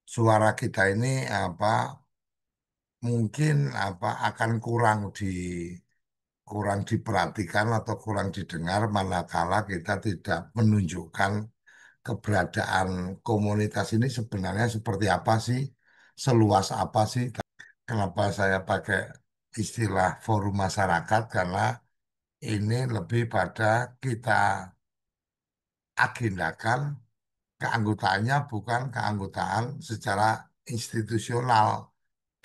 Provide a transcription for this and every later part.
suara kita ini mungkin akan kurang diperhatikan atau kurang didengar manakala kita tidak menunjukkan keberadaan komunitas ini sebenarnya seperti apa sih, seluas apa sih. Kenapa saya pakai istilah forum masyarakat? Karena ini lebih pada kita agendakan keanggotaannya bukan keanggotaan secara institusional,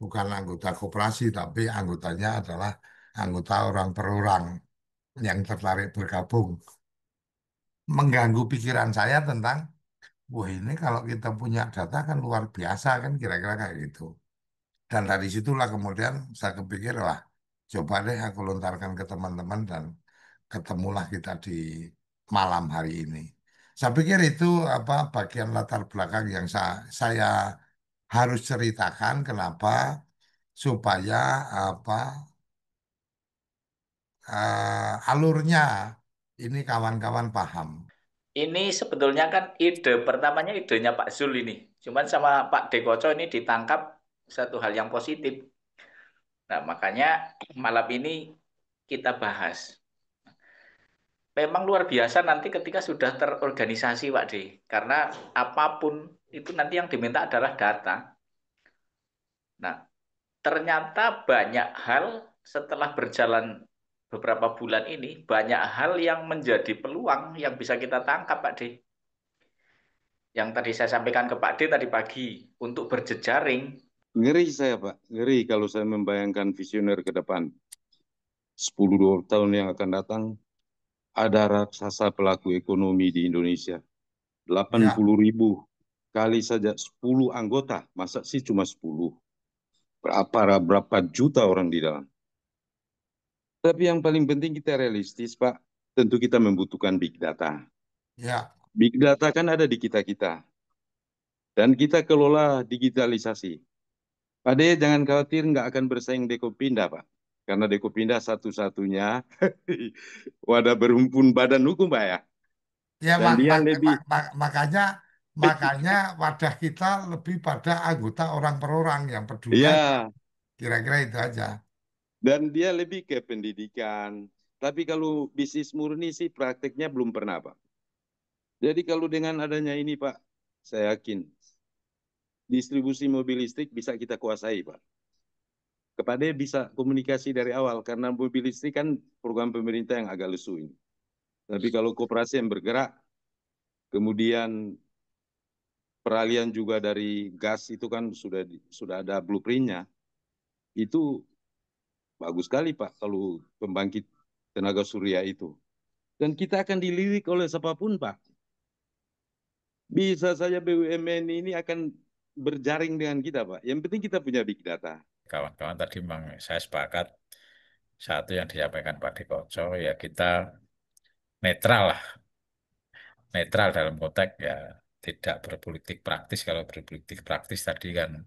bukan anggota koperasi, tapi anggotanya adalah anggota orang per orang yang tertarik bergabung. Mengganggu pikiran saya tentang, wah ini kalau kita punya data kan luar biasa kan kira-kira kayak gitu. Dan dari situlah kemudian saya kepikir, wah coba deh aku lontarkan ke teman-teman dan ketemulah kita di malam hari ini. Saya pikir itu bagian latar belakang yang saya harus ceritakan kenapa supaya apa alurnya ini kawan-kawan paham. Ini sebetulnya kan ide pertamanya idenya Pak Zul ini. Cuman sama Pak Dekoco ini ditangkap satu hal yang positif. Nah, makanya malam ini kita bahas. Memang luar biasa nanti ketika sudah terorganisasi, Pak D. Karena apapun itu nanti yang diminta adalah data. Nah, ternyata banyak hal setelah berjalan beberapa bulan ini, banyak hal yang menjadi peluang yang bisa kita tangkap, Pak D. Yang tadi saya sampaikan ke Pak D tadi pagi, untuk berjejaring. Ngeri saya, Pak. Ngeri kalau saya membayangkan visioner ke depan. 10 tahun yang akan datang, ada raksasa pelaku ekonomi di Indonesia. delapan Ya, puluh ribu kali saja 10 anggota. Masa sih cuma 10? Berapa juta orang di dalam. Tapi yang paling penting kita realistis, Pak. Tentu kita membutuhkan big data. ya, Big data kan ada di kita-kita. Dan kita kelola digitalisasi. Pak De, jangan khawatir nggak akan bersaing Dekopindah, Pak. Karena Dekopindah satu-satunya wadah berhimpun badan hukum, Pak ya. ya Dan dia lebih, makanya makanya wadah kita lebih pada anggota orang per orang yang peduli aja. ya, Kira-kira itu aja. dan dia lebih ke pendidikan. Tapi kalau bisnis murni sih prakteknya belum pernah, Pak. Jadi kalau dengan adanya ini, Pak, saya yakin distribusi mobil listrik bisa kita kuasai, Pak. Kepada bisa komunikasi dari awal, karena mobil listrik kan program pemerintah yang agak lesu ini. Tapi kalau koperasi yang bergerak, kemudian peralihan juga dari gas itu kan sudah ada blueprintnya. Itu bagus sekali Pak kalau pembangkit tenaga surya itu. Dan kita akan dilirik oleh siapapun Pak. Bisa saja BUMN ini akan berjaring dengan kita Pak. Yang penting kita punya big data. Kawan-kawan tadi memang saya sepakat satu yang disampaikan Pak Dikoco ya kita netral lah, netral dalam konteks ya tidak berpolitik praktis. Kalau berpolitik praktis tadi kan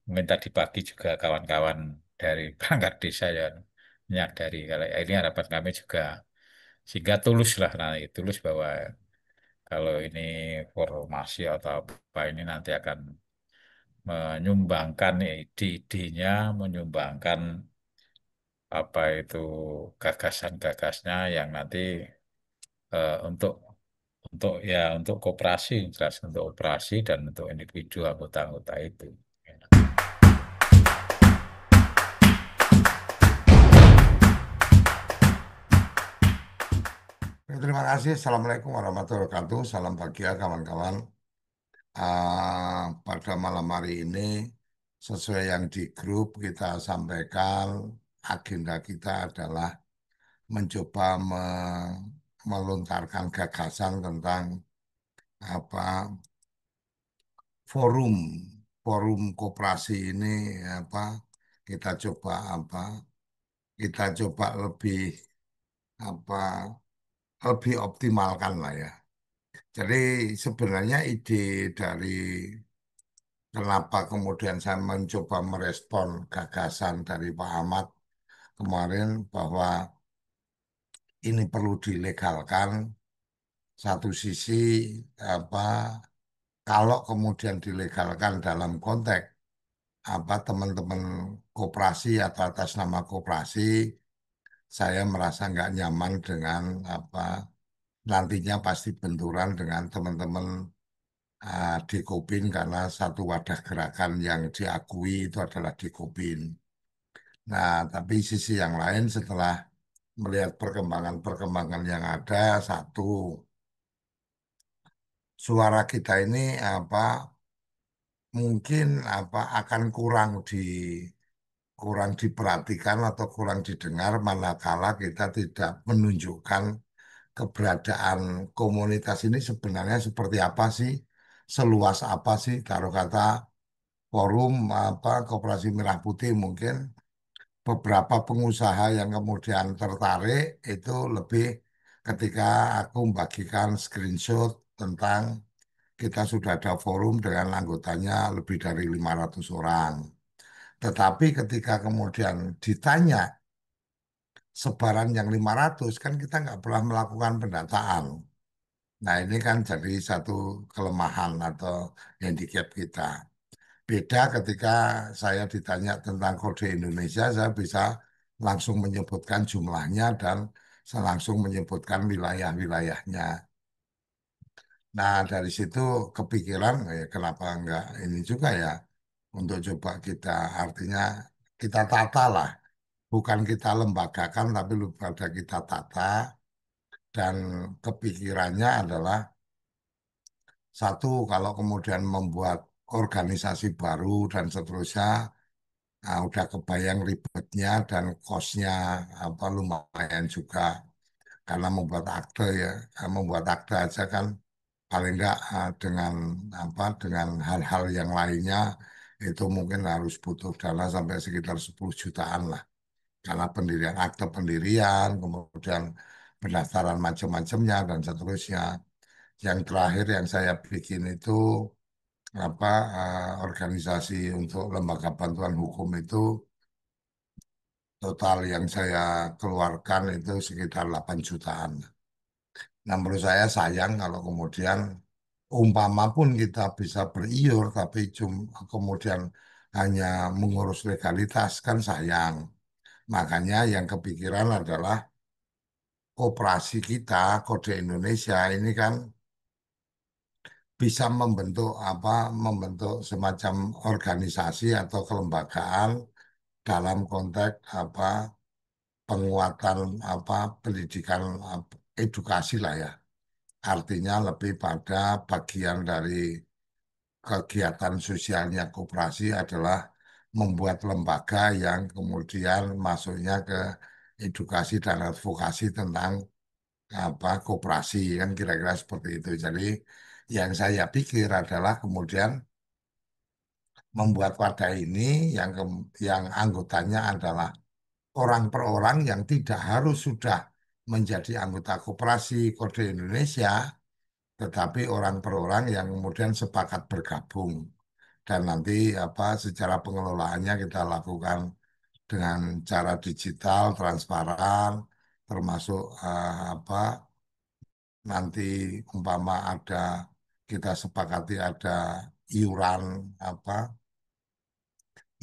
mungkin tadi pagi juga kawan-kawan dari perangkat desa ya menyadari kalau ya, ini harapan kami juga sehingga tulus lah nanti tulus bahwa kalau ini formasi atau apa ini nanti akan menyumbangkan ide-idenya, menyumbangkan apa itu gagasan-gagasnya yang nanti untuk ya untuk koperasi, jelas untuk operasi dan untuk individu anggota-anggota itu. Terima kasih. Assalamualaikum warahmatullahi wabarakatuh. Salam bahagia kawan-kawan. Pada malam hari ini, sesuai yang di grup kita sampaikan, agenda kita adalah mencoba melontarkan gagasan tentang apa forum forum koperasi ini apa kita coba kita coba apa lebih optimalkan lah ya. Jadi sebenarnya ide dari kenapa kemudian saya mencoba merespon gagasan dari Pak Ahmad kemarin bahwa ini perlu dilegalkan satu sisi apa kalau kemudian dilegalkan dalam konteks apa teman-teman koperasi atau atas nama koperasi, saya merasa nggak nyaman dengan apa nantinya pasti benturan dengan teman-teman di Kopin karena satu wadah gerakan yang diakui itu adalah di Kopin. Nah, tapi sisi yang lain setelah melihat perkembangan-perkembangan yang ada, satu, suara kita ini apa mungkin apa akan kurang diperhatikan atau kurang didengar manakala kita tidak menunjukkan keberadaan komunitas ini sebenarnya seperti apa sih, seluas apa sih, taruh kata forum apa Koperasi Merah Putih mungkin beberapa pengusaha yang kemudian tertarik itu lebih ketika aku membagikan screenshot tentang kita sudah ada forum dengan anggotanya lebih dari 500 orang. Tetapi ketika kemudian ditanya sebaran yang 500 kan kita nggak pernah melakukan pendataan. Nah ini kan jadi satu kelemahan atau handicap kita. Beda ketika saya ditanya tentang kode Indonesia, saya bisa langsung menyebutkan jumlahnya dan saya langsung menyebutkan wilayah-wilayahnya. Nah, dari situ kepikiran, kenapa enggak ini juga ya, untuk coba kita, artinya kita tata lah, bukan kita lembagakan, tapi lebih pada kita tata, dan kepikirannya adalah, satu, kalau kemudian membuat organisasi baru dan seterusnya, nah, udah kebayang ribetnya dan kosnya apa lumayan juga karena membuat akte aja kan paling enggak dengan apa dengan hal-hal yang lainnya itu mungkin harus butuh dana sampai sekitar 10 jutaan lah karena pendirian akte pendirian kemudian pendaftaran macam-macamnya dan seterusnya. Yang terakhir yang saya bikin itu apa organisasi untuk lembaga bantuan hukum itu total yang saya keluarkan itu sekitar 8 jutaan. Nah, menurut saya sayang kalau kemudian umpama pun kita bisa beriur, tapi kemudian hanya mengurus legalitas kan sayang. Makanya yang kepikiran adalah koperasi kita, Kode Indonesia ini kan bisa membentuk semacam organisasi atau kelembagaan dalam konteks penguatan pendidikan edukasi lah ya. Artinya lebih pada bagian dari kegiatan sosialnya koperasi adalah membuat lembaga yang kemudian masuknya ke edukasi dan advokasi tentang koperasi kan kira-kira seperti itu. Jadi yang saya pikir adalah kemudian membuat wadah ini yang anggotanya adalah orang per orang yang tidak harus sudah menjadi anggota koperasi Kode Indonesia, tetapi orang per orang yang kemudian sepakat bergabung. Dan nanti secara pengelolaannya kita lakukan dengan cara digital, transparan, termasuk nanti umpama kita sepakati ada iuran apa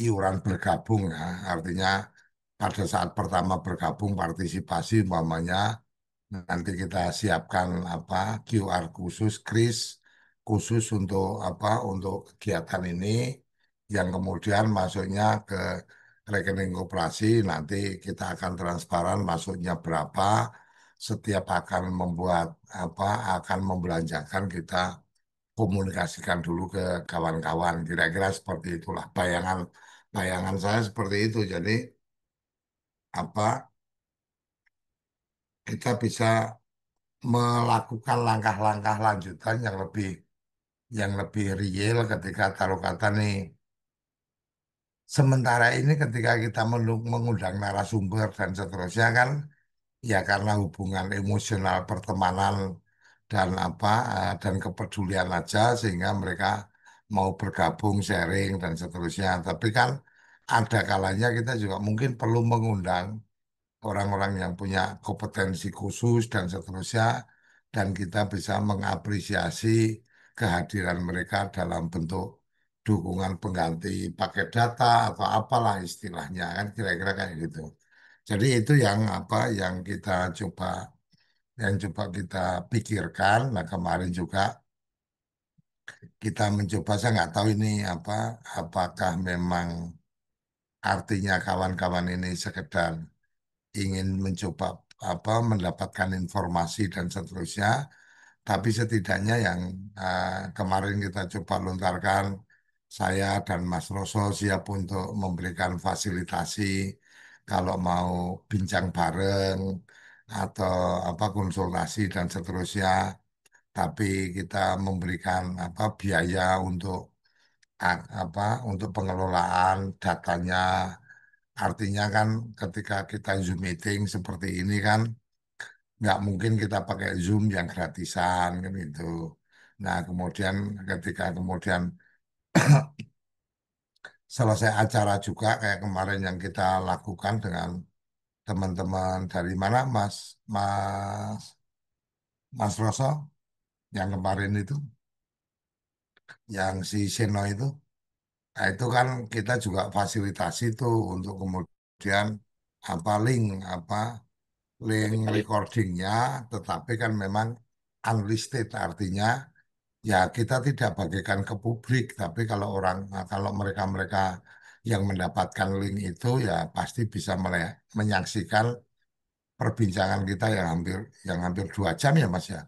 iuran bergabung ya, artinya pada saat pertama bergabung partisipasi umpamanya nanti kita siapkan QR khusus, kris khusus untuk kegiatan ini yang kemudian masuknya ke rekening koperasi. Nanti kita akan transparan masuknya berapa. Setiap apa akan membelanjakan kita komunikasikan dulu ke kawan-kawan. Kira-kira seperti itulah bayangan bayangan saya seperti itu. Jadi apa kita bisa melakukan langkah-langkah lanjutan yang lebih real ketika taruh kata nih. Sementara ini ketika kita mengundang narasumber dan seterusnya kan ya karena hubungan emosional pertemanan dan dan kepedulian aja sehingga mereka mau bergabung sharing dan seterusnya. Tapi kan ada kalanya kita juga mungkin perlu mengundang orang-orang yang punya kompetensi khusus dan seterusnya dan kita bisa mengapresiasi kehadiran mereka dalam bentuk dukungan pengganti paket data atau apalah istilahnya kan kira-kira kayak gitu. Jadi itu yang apa yang coba kita pikirkan. Nah kemarin juga kita mencoba saya nggak tahu ini apa apakah memang artinya kawan-kawan ini sekedar ingin mencoba mendapatkan informasi dan seterusnya. Tapi setidaknya yang kemarin kita coba lontarkan, saya dan Mas Roso siap untuk memberikan fasilitasi kalau mau bincang bareng atau konsultasi dan seterusnya. Tapi kita memberikan biaya untuk untuk pengelolaan datanya. Artinya kan ketika kita Zoom meeting seperti ini kan nggak mungkin kita pakai Zoom yang gratisan kan gitu. Nah, kemudian ketika kemudian selesai acara juga kayak kemarin yang kita lakukan dengan teman-teman dari mana Mas Roso yang kemarin itu yang si Seno itu. Nah, itu kan kita juga fasilitasi tuh untuk kemudian link apa link Kapitalis. recordingnya, tetapi kan memang unlisted artinya ya kita tidak bagikan ke publik, tapi kalau mereka-mereka yang mendapatkan link itu ya pasti bisa menyaksikan perbincangan kita yang hampir 2 jam ya Mas ya.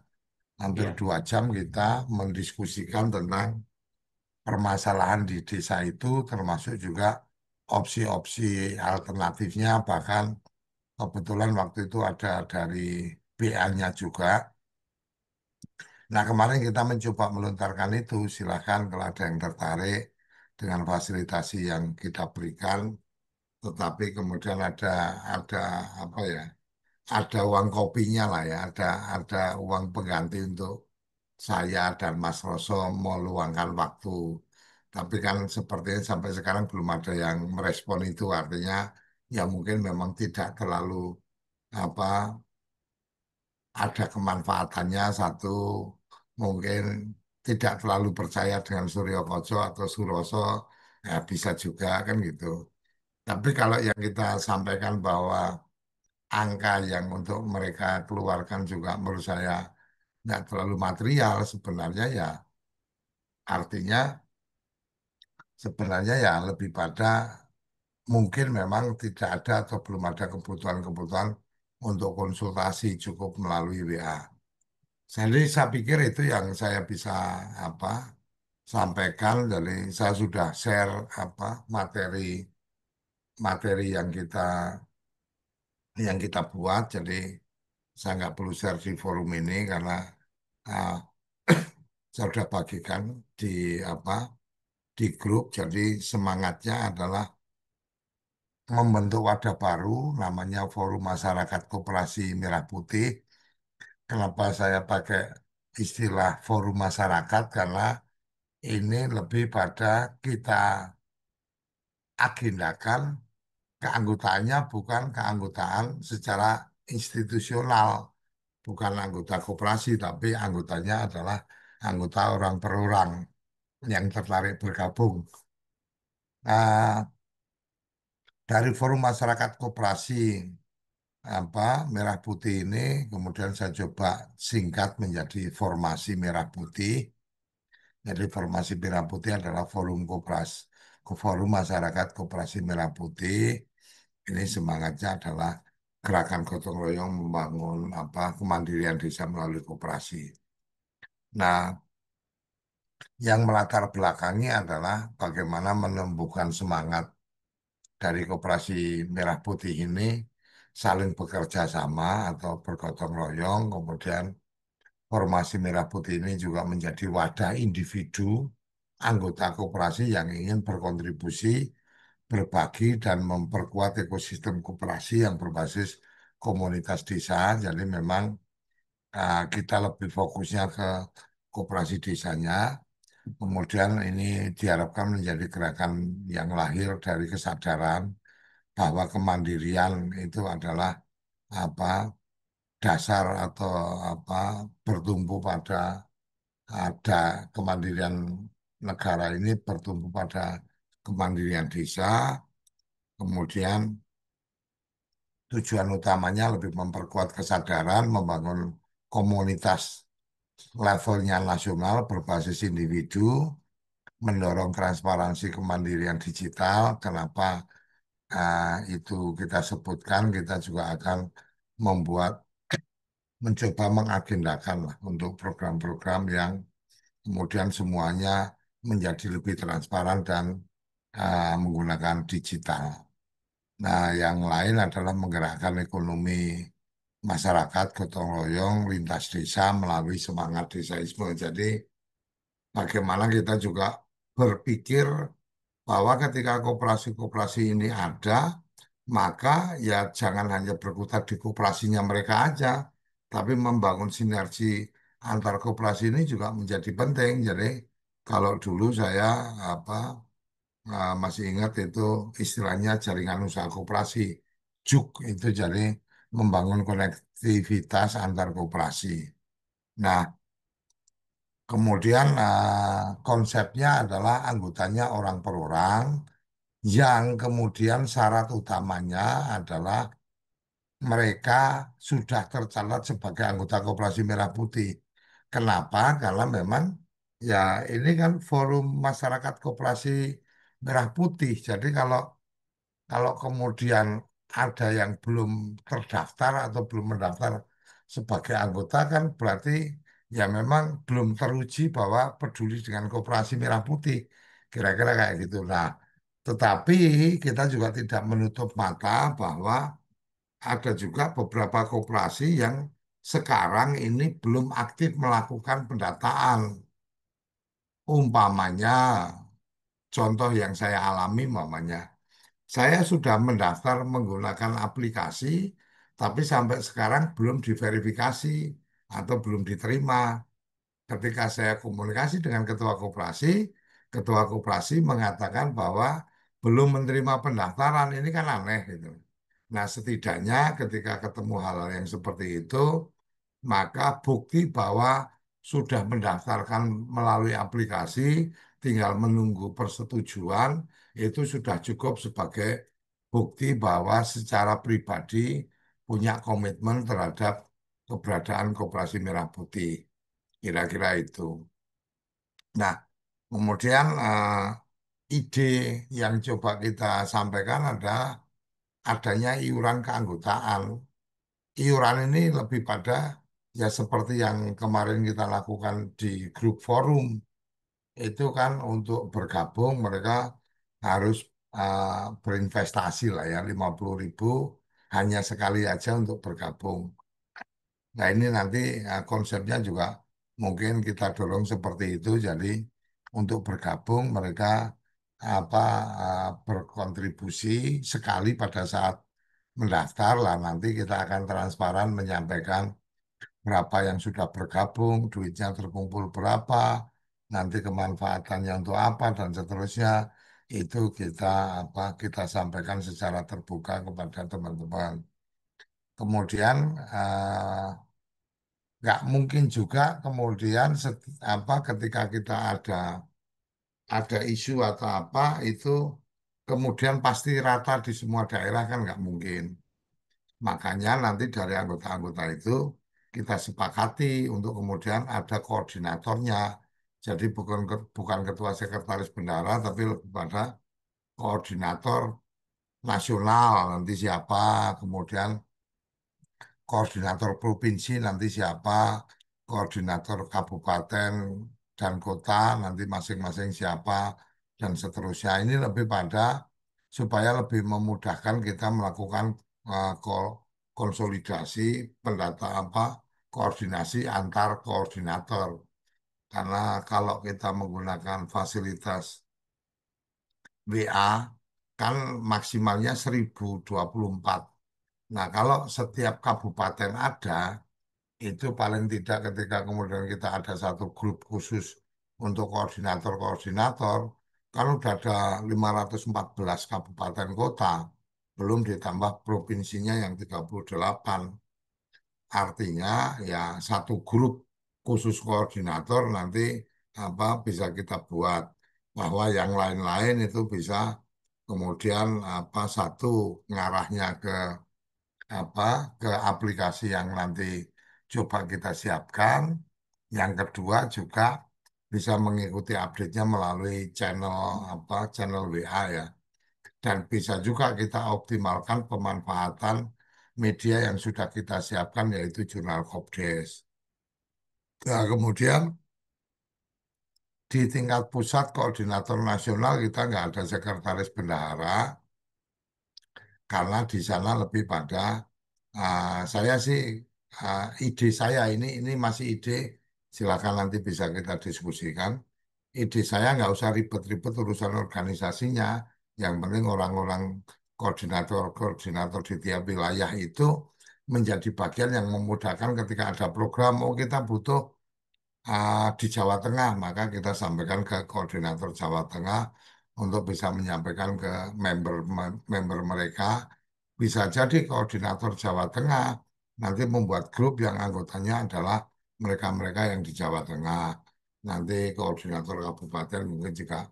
Hampir Iya, 2 jam kita mendiskusikan tentang permasalahan di desa itu, termasuk juga opsi-opsi alternatifnya, bahkan kebetulan waktu itu ada dari BA-nya juga. Nah, kemarin kita mencoba melontarkan itu, silakan kalau ada yang tertarik dengan fasilitasi yang kita berikan, tetapi kemudian ada apa ya, ada uang kopinya lah ya, ada uang pengganti untuk saya dan Mas Roso meluangkan waktu. Tapi kan sepertinya sampai sekarang belum ada yang merespon itu, artinya ya mungkin memang tidak terlalu apa ada kemanfaatannya satu mungkin tidak terlalu percaya dengan Suryo Koco atau Suroso ya bisa juga kan gitu. Tapi kalau yang kita sampaikan bahwa angka yang untuk mereka keluarkan juga menurut saya nggak terlalu material sebenarnya ya lebih pada mungkin memang tidak ada atau belum ada kebutuhan-kebutuhan untuk konsultasi cukup melalui WA. Jadi saya pikir itu yang saya bisa apa sampaikan. Jadi saya sudah share materi materi yang kita buat. Jadi saya nggak perlu share di forum ini karena ah, saya sudah bagikan di apa di grup. Jadi semangatnya adalah membentuk wadah baru namanya Forum Masyarakat Koperasi Merah Putih. Kenapa saya pakai istilah forum masyarakat? Karena ini lebih pada kita agendakan keanggotaannya bukan keanggotaan secara institusional, bukan anggota koperasi, tapi anggotanya adalah anggota orang per orang yang tertarik bergabung. Nah, dari Forum Masyarakat Koperasi Merah Putih ini kemudian saya coba singkat menjadi Formasi Merah Putih. Jadi Formasi Merah Putih adalah forum masyarakat Koperasi Merah Putih. Ini semangatnya adalah gerakan gotong royong membangun kemandirian desa melalui koperasi. Nah, yang melatar belakangi adalah bagaimana menumbuhkan semangat dari Koperasi Merah Putih ini saling bekerja sama atau bergotong royong, kemudian Formasi Merah Putih ini juga menjadi wadah individu anggota koperasi yang ingin berkontribusi, berbagi, dan memperkuat ekosistem koperasi yang berbasis komunitas desa. Jadi memang kita lebih fokusnya ke koperasi desanya. Kemudian ini diharapkan menjadi gerakan yang lahir dari kesadaran bahwa kemandirian itu adalah apa dasar atau apa bertumbuh pada ada kemandirian negara ini bertumpu pada kemandirian desa, kemudian tujuan utamanya lebih memperkuat kesadaran, membangun komunitas levelnya nasional berbasis individu, mendorong transparansi kemandirian digital. Kenapa itu kita sebutkan? Kita juga akan membuat, mencoba mengagendakan lah untuk program-program yang kemudian semuanya menjadi lebih transparan dan menggunakan digital. Nah, yang lain adalah menggerakkan ekonomi masyarakat gotong royong lintas desa melalui semangat desaisme. Jadi, bagaimana kita juga berpikir bahwa ketika koperasi-koperasi ini ada, maka ya jangan hanya berkutat di koperasinya mereka aja, tapi membangun sinergi antar koperasi ini juga menjadi penting. Jadi, kalau dulu saya apa masih ingat itu istilahnya jaringan usaha koperasi, JUK itu jadi membangun konektivitas antar koperasi. Nah, kemudian konsepnya adalah anggotanya orang per orang, yang kemudian syarat utamanya adalah mereka sudah tercatat sebagai anggota Koperasi Merah Putih. Kenapa? Karena memang ya ini kan forum masyarakat Koperasi Merah Putih. Jadi kalau kalau kemudian ada yang belum terdaftar atau belum mendaftar sebagai anggota kan berarti ya memang belum teruji bahwa peduli dengan Koperasi Merah Putih. Kira-kira kayak gitu. Nah, tetapi kita juga tidak menutup mata bahwa ada juga beberapa koperasi yang sekarang ini belum aktif melakukan pendataan. Umpamanya, contoh yang saya alami, umpamanya, saya sudah mendaftar menggunakan aplikasi, tapi sampai sekarang belum diverifikasi atau belum diterima. Ketika saya komunikasi dengan ketua koperasi mengatakan bahwa belum menerima pendaftaran. Ini kan aneh gitu. Nah, setidaknya ketika ketemu hal-hal yang seperti itu, maka bukti bahwa sudah mendaftarkan melalui aplikasi, tinggal menunggu persetujuan, itu sudah cukup sebagai bukti bahwa secara pribadi punya komitmen terhadap keberadaan Koperasi Merah Putih. Kira-kira itu. Nah, kemudian ide yang coba kita sampaikan ada adanya iuran keanggotaan. Iuran ini lebih pada ya seperti yang kemarin kita lakukan di grup forum. Itu kan untuk bergabung mereka harus uh, berinvestasi lah ya 50.000 hanya sekali aja untuk bergabung. Nah ini nanti konsepnya juga mungkin kita dorong seperti itu. Jadi untuk bergabung mereka apa berkontribusi sekali pada saat mendaftar lah. Nanti kita akan transparan menyampaikan berapa yang sudah bergabung, duitnya terkumpul berapa, nanti kemanfaatannya untuk apa dan seterusnya. Itu kita sampaikan secara terbuka kepada teman-teman. Kemudian nggak mungkin juga kemudian ketika kita ada isu atau apa itu kemudian pasti rata di semua daerah kan nggak mungkin. Makanya nanti dari anggota-anggota itu kita sepakati untuk kemudian ada koordinatornya. Jadi bukan ketua sekretaris bendara tapi lebih pada koordinator nasional nanti siapa, kemudian koordinator provinsi nanti siapa, koordinator kabupaten dan kota nanti masing-masing siapa, dan seterusnya. Ini lebih pada supaya lebih memudahkan kita melakukan konsolidasi pendata koordinasi antar koordinator. Karena kalau kita menggunakan fasilitas WA kan maksimalnya 1024. Nah, kalau setiap kabupaten ada, itu paling tidak ketika kemudian kita ada satu grup khusus untuk koordinator-koordinator, kan udah ada 514 kabupaten kota, belum ditambah provinsinya yang 38. Artinya ya satu grup khusus koordinator nanti bisa kita buat bahwa yang lain-lain itu bisa kemudian satu ngarahnya ke apa ke aplikasi yang nanti coba kita siapkan. Yang kedua juga bisa mengikuti update-nya melalui channel channel WA ya. Dan bisa juga kita optimalkan pemanfaatan media yang sudah kita siapkan yaitu jurnal Kopdes. Nah, kemudian di tingkat pusat koordinator nasional kita nggak ada sekretaris bendahara karena di sana lebih pada saya sih ide saya ini masih ide, silakan nanti bisa kita diskusikan. Ide saya nggak usah ribet-ribet urusan organisasinya, yang penting orang-orang koordinator-koordinator di tiap wilayah itu menjadi bagian yang memudahkan ketika ada program, oh kita butuh di Jawa Tengah, maka kita sampaikan ke koordinator Jawa Tengah untuk bisa menyampaikan ke member mereka. Bisa jadi koordinator Jawa Tengah nanti membuat grup yang anggotanya adalah mereka-mereka yang di Jawa Tengah. Nanti koordinator kabupaten mungkin juga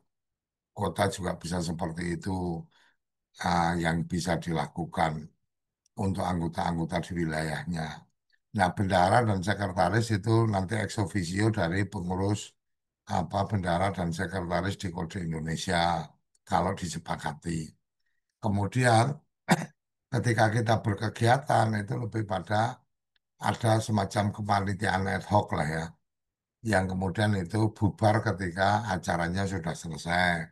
kota juga bisa seperti itu, yang bisa dilakukan untuk anggota-anggota di wilayahnya. Nah, bendahara dan sekretaris itu nanti ex officio dari pengurus bendahara dan sekretaris di Kode Indonesia kalau disepakati. Kemudian ketika kita berkegiatan itu lebih pada ada semacam kepanitiaan ad hoc lah ya, yang kemudian itu bubar ketika acaranya sudah selesai.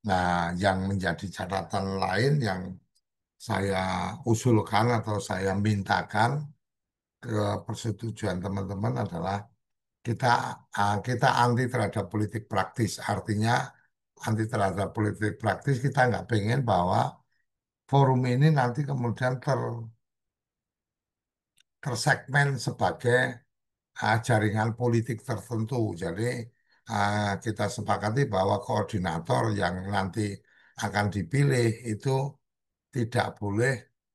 Nah, yang menjadi catatan lain yang saya usulkan atau saya mintakan ke persetujuan teman-teman adalah kita kita anti terhadap politik praktis. Artinya anti terhadap politik praktis kita nggak pengen bahwa forum ini nanti kemudian tersegmen sebagai jaringan politik tertentu. Jadi kita sepakati bahwa koordinator yang nanti akan dipilih itu tidak boleh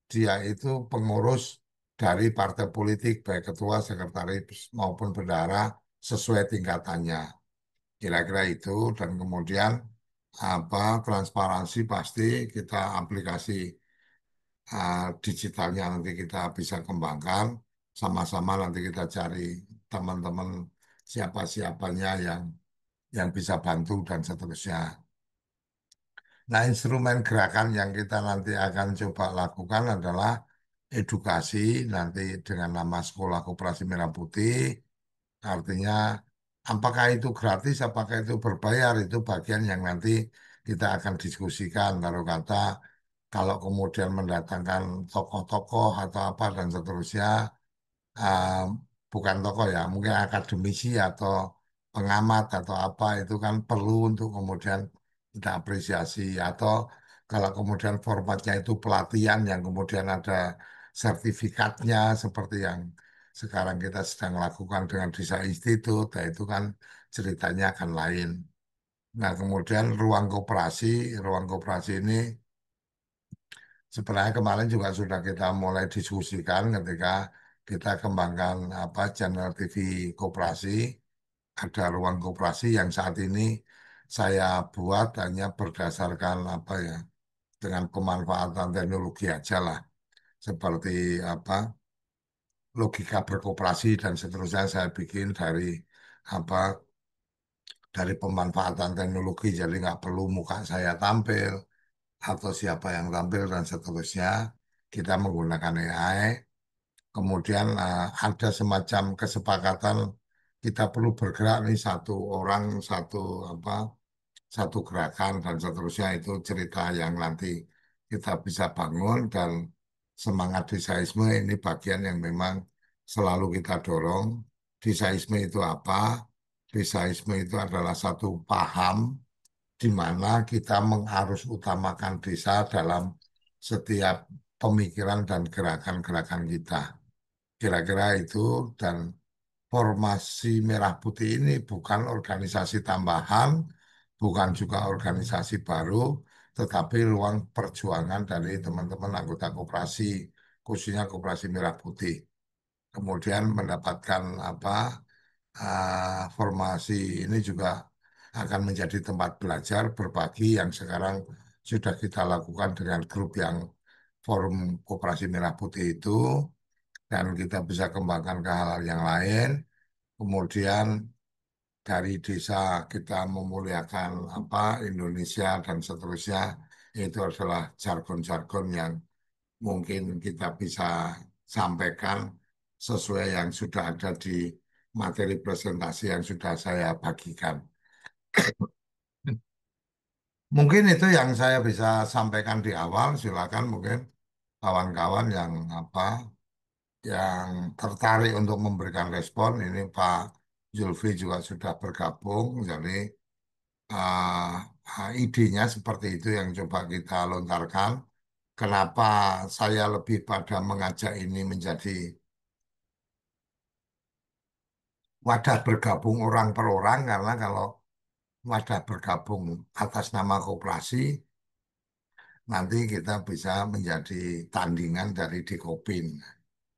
dia itu pengurus dari partai politik, baik ketua, sekretaris maupun bendahara sesuai tingkatannya. Kira-kira itu dan kemudian transparansi pasti kita aplikasi digitalnya nanti kita bisa kembangkan sama-sama nanti kita cari teman-teman siapa-siapanya yang bisa bantu dan seterusnya. Nah, instrumen gerakan yang kita nanti akan coba lakukan adalah edukasi nanti dengan nama Sekolah Koperasi Merah Putih. Artinya, apakah itu gratis, apakah itu berbayar, itu bagian yang nanti kita akan diskusikan. Taruh kata, kalau kemudian mendatangkan tokoh-tokoh atau apa dan seterusnya, eh, bukan tokoh ya, mungkin akademisi atau pengamat atau apa, itu kan perlu untuk kemudian kita apresiasi. Atau kalau kemudian formatnya itu pelatihan yang kemudian ada sertifikatnya, seperti yang sekarang kita sedang lakukan dengan Desa Institut, nah itu kan ceritanya akan lain. Nah, kemudian ruang koperasi ini sebenarnya kemarin juga sudah kita mulai diskusikan ketika kita kembangkan channel TV koperasi. Ada ruang koperasi yang saat ini saya buat hanya berdasarkan dengan pemanfaatan teknologi aja lah. Seperti logika berkoperasi dan seterusnya saya bikin apa dari pemanfaatan teknologi jadi nggak perlu muka saya tampil atau siapa yang tampil dan seterusnya kita menggunakan AI. Kemudian ada semacam kesepakatan kita perlu bergerak nih satu orang satu gerakan dan seterusnya, itu cerita yang nanti kita bisa bangun. Dan semangat desaisme ini bagian yang memang selalu kita dorong. Desaisme itu apa? Desaisme itu adalah satu paham di mana kita mengarus utamakan desa dalam setiap pemikiran dan gerakan-gerakan kita. Kira-kira itu. Dan formasi Merah Putih ini bukan organisasi tambahan, bukan juga organisasi baru, tetapi ruang perjuangan dari teman-teman anggota koperasi, khususnya koperasi Merah Putih. Kemudian mendapatkan formasi ini juga akan menjadi tempat belajar berbagi yang sekarang sudah kita lakukan dengan grup yang Forum Koperasi Merah Putih itu, dan kita bisa kembangkan ke hal-hal yang lain. Kemudian dari desa kita memuliakan apa Indonesia dan seterusnya, itu adalah jargon-jargon yang mungkin kita bisa sampaikan sesuai yang sudah ada di materi presentasi yang sudah saya bagikan. Mungkin itu yang saya bisa sampaikan di awal. Silakan mungkin kawan-kawan yang apa yang tertarik untuk memberikan respon. Ini Pak Zulfi juga sudah bergabung, jadi idenya seperti itu yang coba kita lontarkan. Kenapa saya lebih pada mengajak ini menjadi wadah bergabung orang per orang, karena kalau wadah bergabung atas nama koperasi, nanti kita bisa menjadi tandingan dari Dikopin.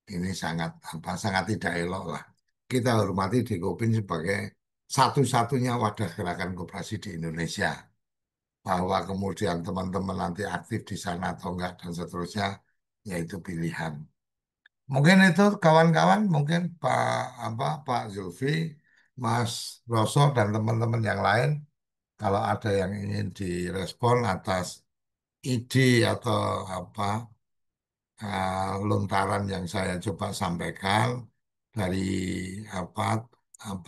Ini sangat apa sangat tidak elok lah. Kita hormati Dikopin sebagai satu-satunya wadah gerakan koperasi di Indonesia. Bahwa kemudian teman-teman nanti aktif di sana atau enggak dan seterusnya, yaitu pilihan. Mungkin itu kawan-kawan, mungkin Pak Zulfi, Mas Roso dan teman-teman yang lain, kalau ada yang ingin direspon atas ide atau apa lontaran yang saya coba sampaikan dari apa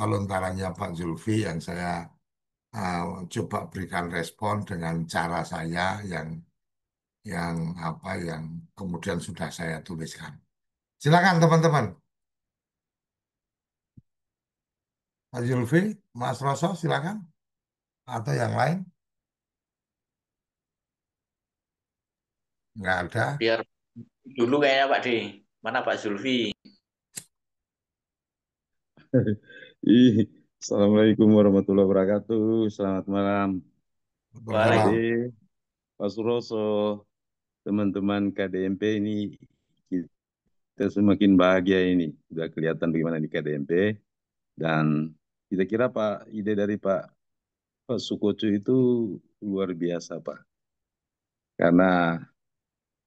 lontarannya Pak Zulfi yang saya uh, coba berikan respon dengan cara saya yang yang kemudian sudah saya tuliskan. Silakan teman-teman. Pak Zulfi, Mas Roso, silakan. Atau yang lain? Nggak ada. Biar dulu kayaknya Pak D. Mana Pak Zulfi? Assalamualaikum warahmatullahi wabarakatuh. Selamat malam, Pak Ade, Waalaikumsalam. Pak Suroso, teman-teman KDMP ini. Kita semakin bahagia ini. Sudah kelihatan bagaimana di KDMP. Dan kita kira Pak ide dari Pak Sukoco itu luar biasa, Pak. Karena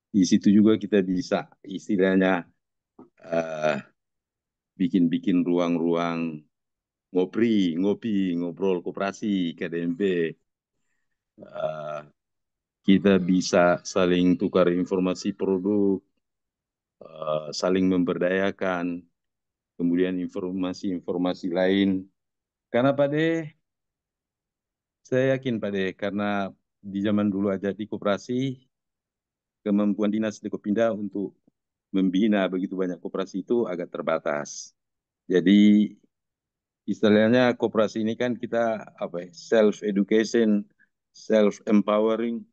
di situ juga kita bisa istilahnya eh, bikin-bikin ruang-ruang ngobrol koperasi KDMP. Eh, kita bisa saling tukar informasi produk, saling memberdayakan, kemudian informasi-informasi lain. Karena Pak De, saya yakin Pak De, karena di zaman dulu aja di koperasi, kemampuan dinas Dekopinda untuk membina begitu banyak koperasi itu agak terbatas. Jadi istilahnya koperasi ini kan kita apa ya, self education, self empowering,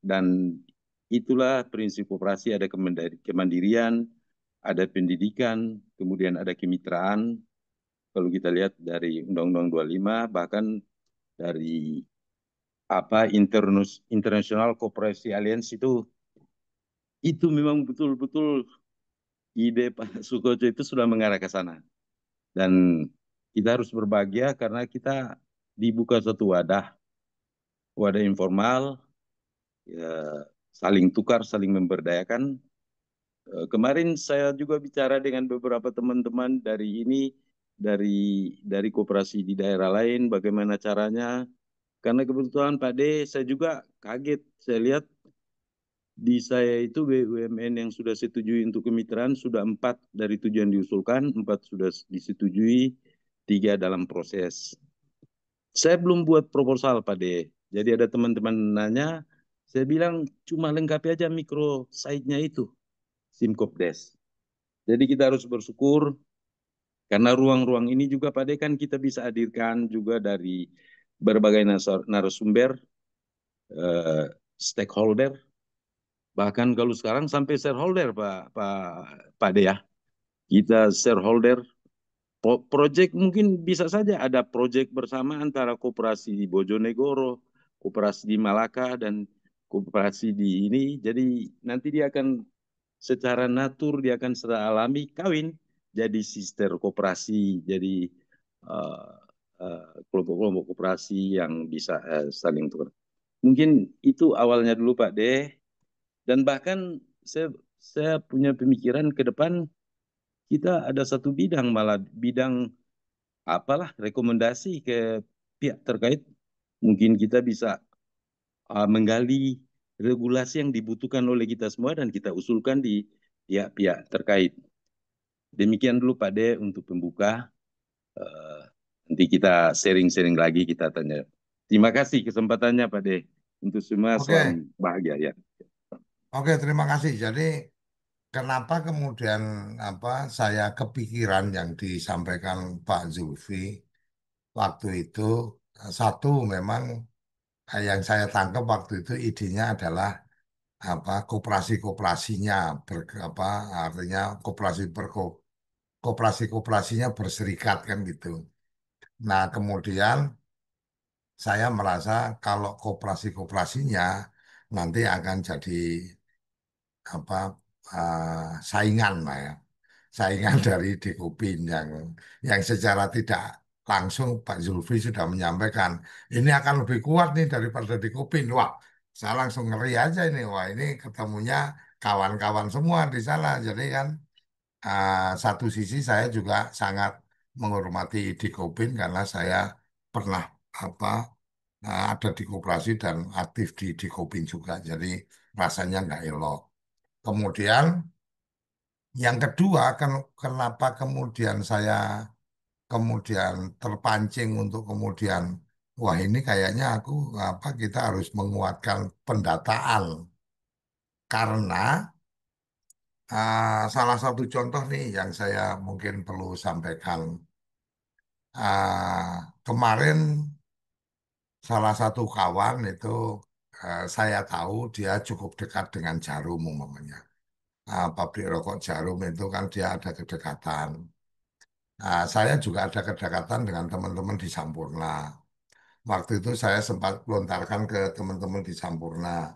dan itulah prinsip koperasi, ada kemandirian, ada pendidikan, kemudian ada kemitraan. Kalau kita lihat dari Undang-Undang 25, bahkan dari International Cooperation Alliance itu memang betul-betul ide Pak Sukoco itu sudah mengarah ke sana. Dan kita harus berbahagia karena kita dibuka satu wadah informal, ya, saling tukar, saling memberdayakan. Kemarin saya juga bicara dengan beberapa teman-teman dari koperasi di daerah lain, bagaimana caranya. Karena kebetulan Pak D, saya juga kaget. Saya lihat di saya itu BUMN yang sudah setujui untuk kemitraan sudah 4 dari 7 yang diusulkan, 4 sudah disetujui, 3 dalam proses. Saya belum buat proposal Pak D. Jadi ada teman-teman nanya, saya bilang cuma lengkapi aja mikro site-nya itu, Simkopdes. Jadi kita harus bersyukur karena ruang-ruang ini juga Pak D kan kita bisa hadirkan juga dari berbagai narasumber, stakeholder, bahkan kalau sekarang sampai shareholder Pak D ya. Kita shareholder, project mungkin bisa saja ada project bersama antara koperasi di Bojonegoro, koperasi di Malaka, dan koperasi di ini. Jadi nanti dia akan secara natur, dia akan secara alami kawin. jadi sister koperasi, jadi uh, kelompok-kelompok koperasi yang bisa saling tukar. Mungkin itu awalnya dulu Pak De, dan bahkan saya punya pemikiran ke depan kita ada satu bidang, malah bidang apalah rekomendasi ke pihak terkait. Mungkin kita bisa menggali regulasi yang dibutuhkan oleh kita semua dan kita usulkan di pihak-pihak terkait. Demikian dulu Pak De untuk pembuka. Eh, Nanti kita sharing-sharing lagi, kita tanya. Terima kasih kesempatannya Pak De. Untuk semua Oke, salam bahagia ya. oke, terima kasih. Jadi kenapa kemudian saya kepikiran yang disampaikan Pak Zulfi waktu itu, satu memang yang saya tangkap waktu itu idenya adalah koperasi-koperasinya artinya koperasi-koperasinya berserikat kan gitu. Nah, kemudian saya merasa kalau koperasi-koperasinya nanti akan jadi apa saingan lah ya, saingan dari Dikopin yang secara tidak langsung Pak Zulfi sudah menyampaikan ini akan lebih kuat nih daripada Dikopin. Wah, saya langsung ngeri aja ini. Wah, ini ketemunya kawan-kawan semua di sana. Jadi kan satu sisi saya juga sangat menghormati Dikopin karena saya pernah apa ada di koperasi dan aktif di Dikopin juga. Jadi rasanya nggak elok. Kemudian yang kedua, kenapa kemudian saya kemudian terpancing untuk kemudian, wah ini kayaknya kita harus menguatkan pendataan karena salah satu contoh nih yang saya mungkin perlu sampaikan. Kemarin salah satu kawan itu saya tahu dia cukup dekat dengan Jarum umpamanya. Pabrik rokok Jarum itu kan dia ada kedekatan. Nah, saya juga ada kedekatan dengan teman-teman di Sampurna. Waktu itu saya sempat lontarkan ke teman-teman di Sampurna.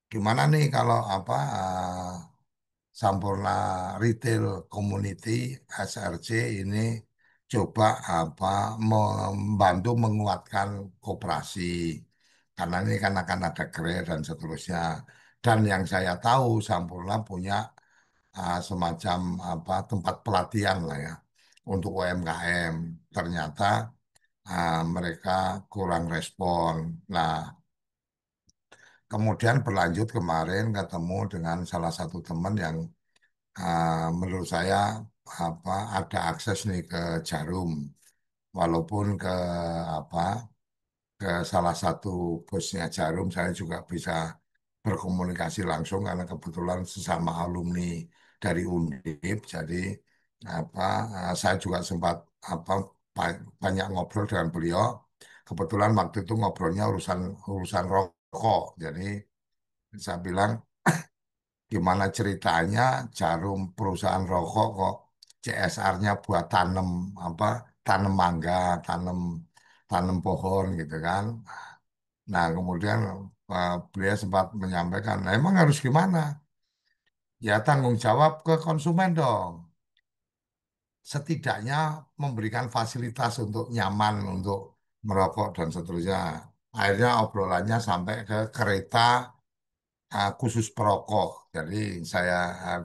Gimana nih kalau Sampurna Retail Community SRC ini coba membantu menguatkan koperasi. Karena ini kan akan ada grade dan seterusnya. Dan yang saya tahu Sampurna punya semacam tempat pelatihan lah ya untuk UMKM. Ternyata mereka kurang respon. Nah, kemudian berlanjut kemarin ketemu dengan salah satu teman yang menurut saya ada akses nih ke Jarum, walaupun apa ke salah satu bosnya Jarum saya juga bisa berkomunikasi langsung karena kebetulan sesama alumni dari Undip, jadi apa saya juga sempat banyak ngobrol dengan beliau. Kebetulan waktu itu ngobrolnya urusan urusan rokok, jadi saya bilang gimana ceritanya Jarum perusahaan rokok kok CSR-nya buat apa tanam mangga, tanam tanam pohon gitu kan. Nah, kemudian beliau sempat menyampaikan, nah, emang harus gimana? Ya tanggung jawab ke konsumen dong. Setidaknya memberikan fasilitas untuk nyaman untuk merokok dan seterusnya. Akhirnya obrolannya sampai ke kereta khusus perokok. Jadi saya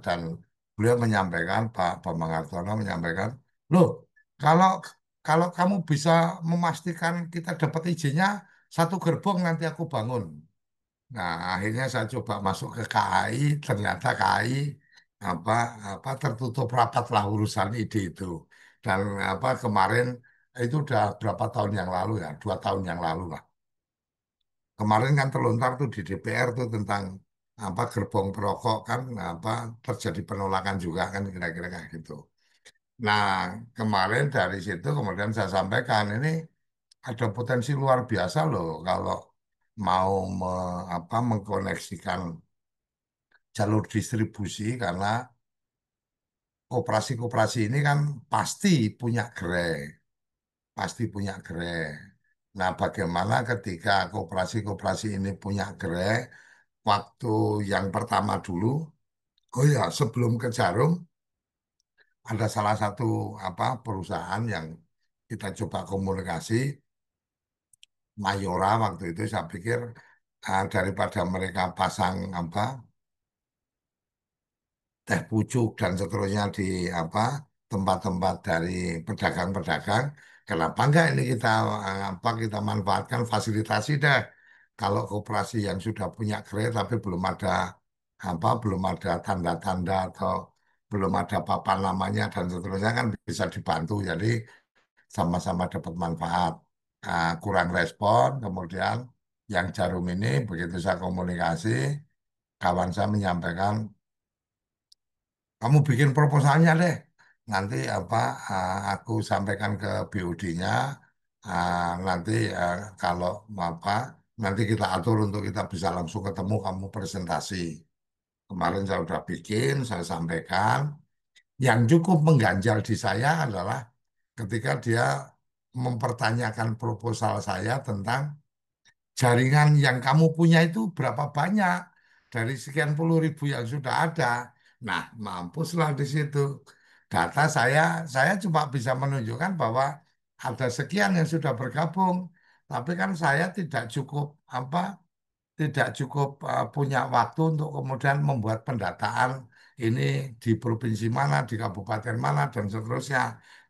dan beliau menyampaikan, Pak Bambang Hartono menyampaikan, loh kalau kalau kamu bisa memastikan kita dapat izinnya, satu gerbong nanti aku bangun. Nah, akhirnya saya coba masuk ke KAI, ternyata KAI apa tertutup rapat lah urusan ide itu. Dan kemarin itu udah berapa tahun yang lalu ya, 2 tahun yang lalu lah. Kemarin kan terlontar tuh di DPR tuh tentang gerbong perokok kan terjadi penolakan juga kan kira-kira kayak gitu. Nah, kemarin dari situ kemudian saya sampaikan ini ada potensi luar biasa loh kalau mau mengkoneksikan jalur distribusi karena koperasi-koperasi ini kan pasti punya gerai, pasti punya gerai. Nah, bagaimana ketika koperasi-koperasi ini punya gerai, waktu yang pertama dulu, oh ya, sebelum ke Jarum, ada salah satu perusahaan yang kita coba komunikasi, Mayora waktu itu saya pikir daripada mereka pasang teh pucuk dan seterusnya di apa tempat-tempat dari pedagang-pedagang. Kenapa enggak ini kita kita manfaatkan fasilitasi deh. Kalau koperasi yang sudah punya grade tapi belum ada tanda-tanda atau belum ada papan namanya dan seterusnya kan bisa dibantu. Jadi sama-sama dapat manfaat. Kurang respon, kemudian yang Jarum ini begitu saya komunikasi, kawan saya menyampaikan kamu bikin proposalnya deh. Nanti aku sampaikan ke BOD-nya. Nanti kalau apa nanti kita atur untuk kita bisa langsung ketemu kamu presentasi. Kemarin saya sudah bikin, saya sampaikan. Yang cukup mengganjal di saya adalah ketika dia mempertanyakan proposal saya tentang jaringan yang kamu punya itu berapa banyak dari sekian puluh ribu yang sudah ada. Nah, mampuslah di situ. Data saya cuma bisa menunjukkan bahwa ada sekian yang sudah bergabung, tapi kan saya tidak cukup punya waktu untuk kemudian membuat pendataan ini di provinsi mana, di kabupaten mana dan seterusnya.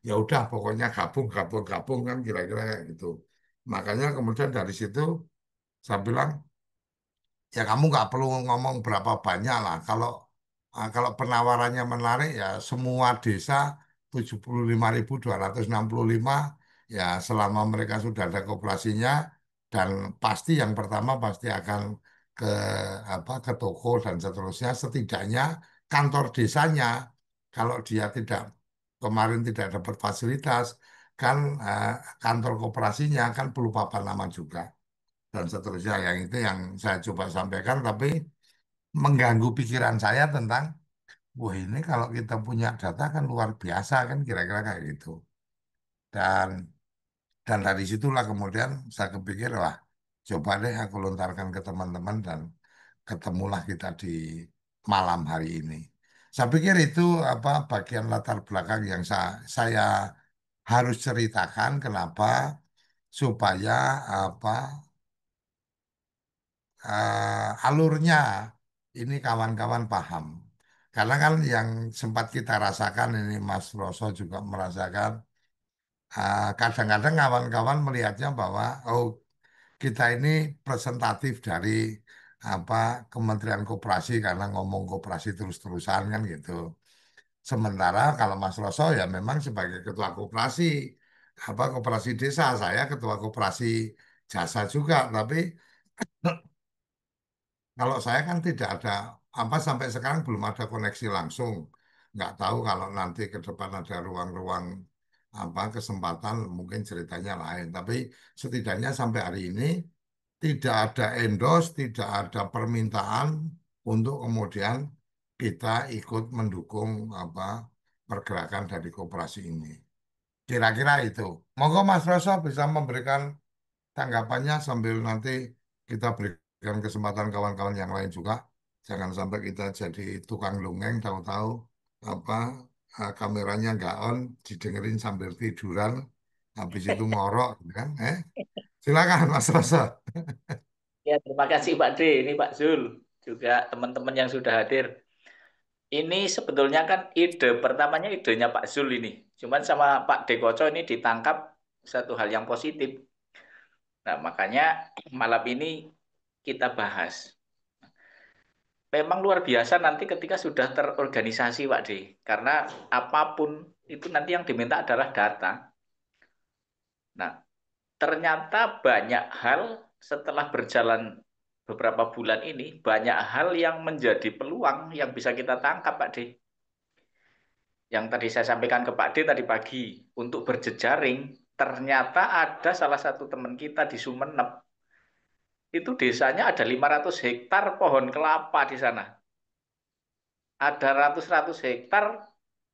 Ya udah, pokoknya gabung, gabung, gabung kan kira-kira kayak gitu. Makanya kemudian dari situ saya bilang, ya kamu nggak perlu ngomong berapa banyak lah. Kalau penawarannya menarik ya semua desa 75.265 ya selama mereka sudah ada koperasinya dan pasti yang pertama pasti akan ke ke toko dan seterusnya setidaknya kantor desanya kalau dia tidak kemarin tidak dapat fasilitas kan eh, kantor koperasinya kan perlu papan nama juga dan seterusnya. Yang itu yang saya coba sampaikan, tapi mengganggu pikiran saya tentang, wah ini kalau kita punya data kan luar biasa kan kira-kira kayak gitu. Dan dari situlah kemudian saya kepikir, wah coba deh aku lontarkan ke teman-teman dan ketemulah kita di malam hari ini. Saya pikir itu bagian latar belakang yang saya harus ceritakan kenapa supaya apa alurnya ini kawan-kawan paham. Karena kan yang sempat kita rasakan ini Mas Roso juga merasakan, kadang-kadang kawan-kawan melihatnya bahwa oh kita ini presentatif dari apa Kementerian Koperasi karena ngomong koperasi terus-terusan kan gitu. Sementara kalau Mas Roso ya memang sebagai ketua koperasi koperasi desa, saya ketua koperasi jasa juga, tapi kalau saya kan tidak ada sampai sekarang belum ada koneksi langsung. Nggak tahu kalau nanti ke depan ada ruang-ruang kesempatan mungkin ceritanya lain. Tapi setidaknya sampai hari ini tidak ada endorse, tidak ada permintaan untuk kemudian kita ikut mendukung pergerakan dari koperasi ini. Kira-kira itu. Monggo Mas Roso bisa memberikan tanggapannya sambil nanti kita berikan kesempatan kawan-kawan yang lain juga. Jangan sampai kita jadi tukang dongeng, tahu-tahu apa kameranya nggak on, didengerin sambil tiduran, habis itu ngorok, gitu kan? Silakan Mas Rosa. Ya, terima kasih Pak D, ini Pak Zul, juga teman-teman yang sudah hadir. Ini sebetulnya kan ide pertamanya idenya Pak Zul ini. Cuman sama Pak Dekoco ini ditangkap satu hal yang positif. Nah, makanya malam ini kita bahas. Memang luar biasa nanti ketika sudah terorganisasi Pak D. Karena apapun itu nanti yang diminta adalah data. Nah, ternyata banyak hal setelah berjalan beberapa bulan ini, banyak hal yang menjadi peluang yang bisa kita tangkap Pak D. Yang tadi saya sampaikan ke Pak D tadi pagi, untuk berjejaring, ternyata ada salah satu teman kita di Sumeneb, itu desanya ada 500 hektar pohon kelapa di sana. Ada ratus-ratus hektar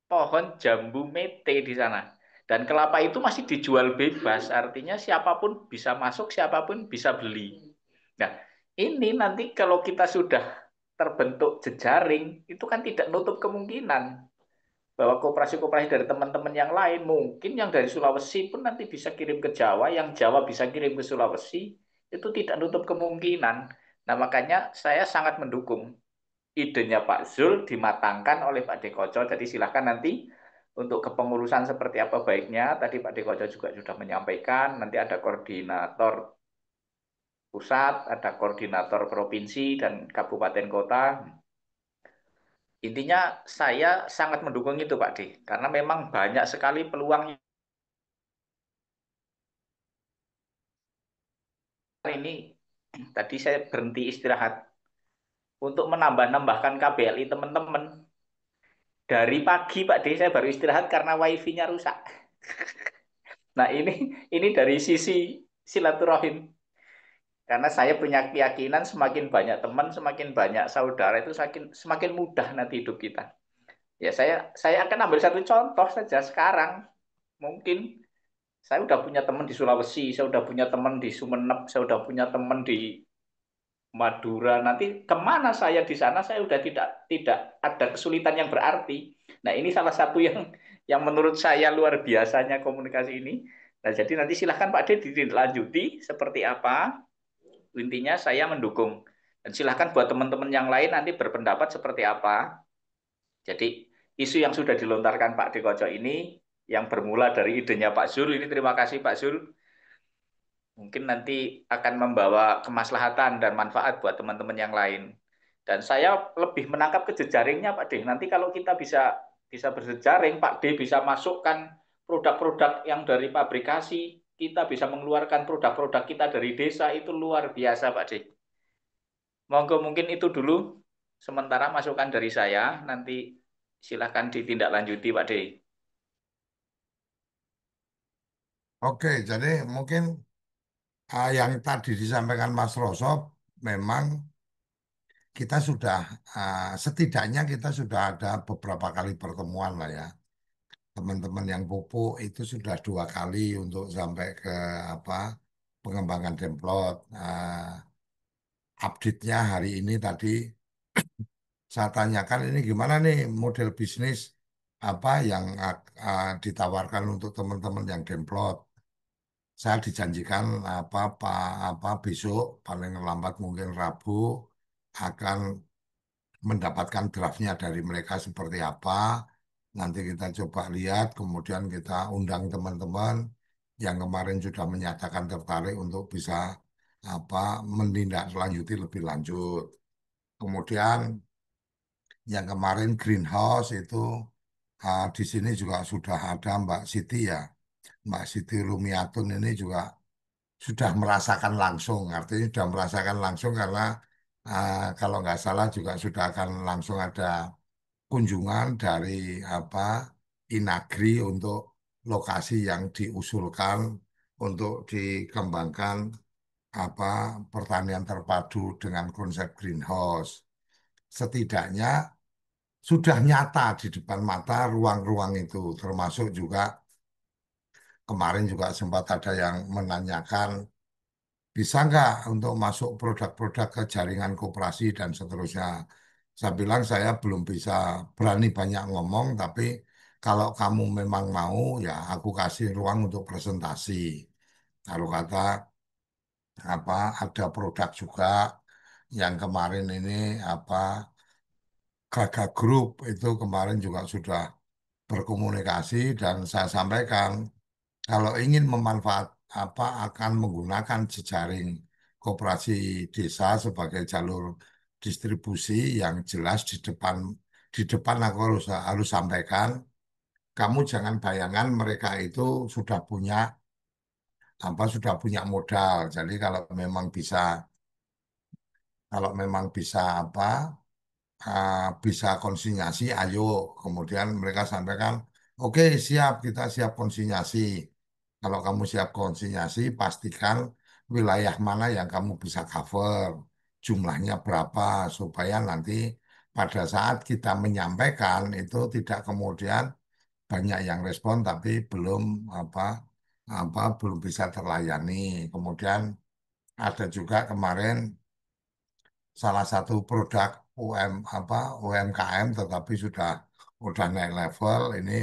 pohon jambu mete di sana. Dan kelapa itu masih dijual bebas, artinya siapapun bisa masuk, siapapun bisa beli. Nah, ini nanti kalau kita sudah terbentuk jejaring, itu kan tidak nutup kemungkinan. bahwa koperasi-koperasi dari teman-teman yang lain, mungkin yang dari Sulawesi pun nanti bisa kirim ke Jawa, yang Jawa bisa kirim ke Sulawesi, itu tidak nutup kemungkinan. Nah, makanya saya sangat mendukung idenya Pak Zul dimatangkan oleh Pak Dekoco. Jadi silahkan nanti untuk kepengurusan seperti apa baiknya. Tadi Pak Dekoco juga sudah menyampaikan, nanti ada koordinator pusat, ada koordinator provinsi dan kabupaten kota. Intinya saya sangat mendukung itu Pak D, karena memang banyak sekali peluang ini. Tadi saya berhenti istirahat untuk menambah-nambahkan KBLI teman-teman. Dari pagi Pak D saya baru istirahat karena wifi-nya rusak. Nah ini dari sisi silaturahim. Karena saya punya keyakinan semakin banyak teman, semakin banyak saudara itu semakin mudah nanti hidup kita. Ya saya akan ambil satu contoh saja sekarang. Mungkin saya udah punya teman di Sulawesi, saya udah punya teman di Sumeneb, saya udah punya teman di Madura. Nanti kemana saya di sana saya udah tidak ada kesulitan yang berarti. Nah ini salah satu yang menurut saya luar biasanya komunikasi ini. Nah jadi nanti silahkan Pak D dilanjuti seperti apa. Intinya saya mendukung. Dan silahkan buat teman-teman yang lain nanti berpendapat seperti apa. Jadi isu yang sudah dilontarkan Pak Dekoco ini yang bermula dari idenya Pak Zul, ini terima kasih Pak Zul, mungkin nanti akan membawa kemaslahatan dan manfaat buat teman-teman yang lain. Dan saya lebih menangkap ke jejaringnya Pak D. Nanti kalau kita bisa bisa berjejaring, Pak D bisa masukkan produk-produk yang dari pabrikasi, kita bisa mengeluarkan produk-produk kita dari desa, itu luar biasa Pak D. Monggo mungkin itu dulu sementara masukan dari saya, nanti silakan ditindaklanjuti Pak D. Oke, jadi mungkin yang tadi disampaikan Mas Rosop memang kita sudah setidaknya kita sudah ada beberapa kali pertemuan lah ya. Teman-teman yang pupuk itu sudah 2 kali untuk sampai ke apa pengembangan demplot. Update-nya hari ini tadi saya tanyakan ini gimana nih model bisnis apa yang ditawarkan untuk teman-teman yang demplot. Saya dijanjikan apa besok paling lambat mungkin Rabu akan mendapatkan draftnya dari mereka seperti apa. Nanti kita coba lihat, kemudian kita undang teman-teman yang kemarin sudah menyatakan tertarik untuk bisa apa menindaklanjuti lebih lanjut. Kemudian yang kemarin greenhouse itu di sini juga sudah ada Mbak Siti ya. Mbak Siti Rumiatun ini juga sudah merasakan langsung, artinya sudah merasakan langsung karena kalau nggak salah juga sudah akan langsung ada kunjungan dari apa Inagri untuk lokasi yang diusulkan untuk dikembangkan apa pertanian terpadu dengan konsep greenhouse. Setidaknya sudah nyata di depan mata ruang-ruang itu, termasuk juga kemarin juga sempat ada yang menanyakan bisa nggak untuk masuk produk-produk ke jaringan koperasi dan seterusnya. Saya bilang saya belum bisa berani banyak ngomong, tapi kalau kamu memang mau, ya aku kasih ruang untuk presentasi. Kalau kata apa ada produk juga yang kemarin ini apa Gaga Group itu kemarin juga sudah berkomunikasi dan saya sampaikan kalau ingin memanfaat apa akan menggunakan jejaring koperasi desa sebagai jalur distribusi yang jelas di depan aku harus sampaikan kamu jangan bayangan mereka itu sudah punya sudah punya modal. Jadi kalau memang bisa bisa konsinyasi, ayo. Kemudian mereka sampaikan, oke siap, kita siap konsinyasi. Kalau kamu siap konsinyasi, pastikan wilayah mana yang kamu bisa cover, jumlahnya berapa, supaya nanti pada saat kita menyampaikan itu tidak kemudian banyak yang respon tapi apa belum bisa terlayani. Kemudian ada juga kemarin salah satu produk UMKM tetapi sudah udah naik level, ini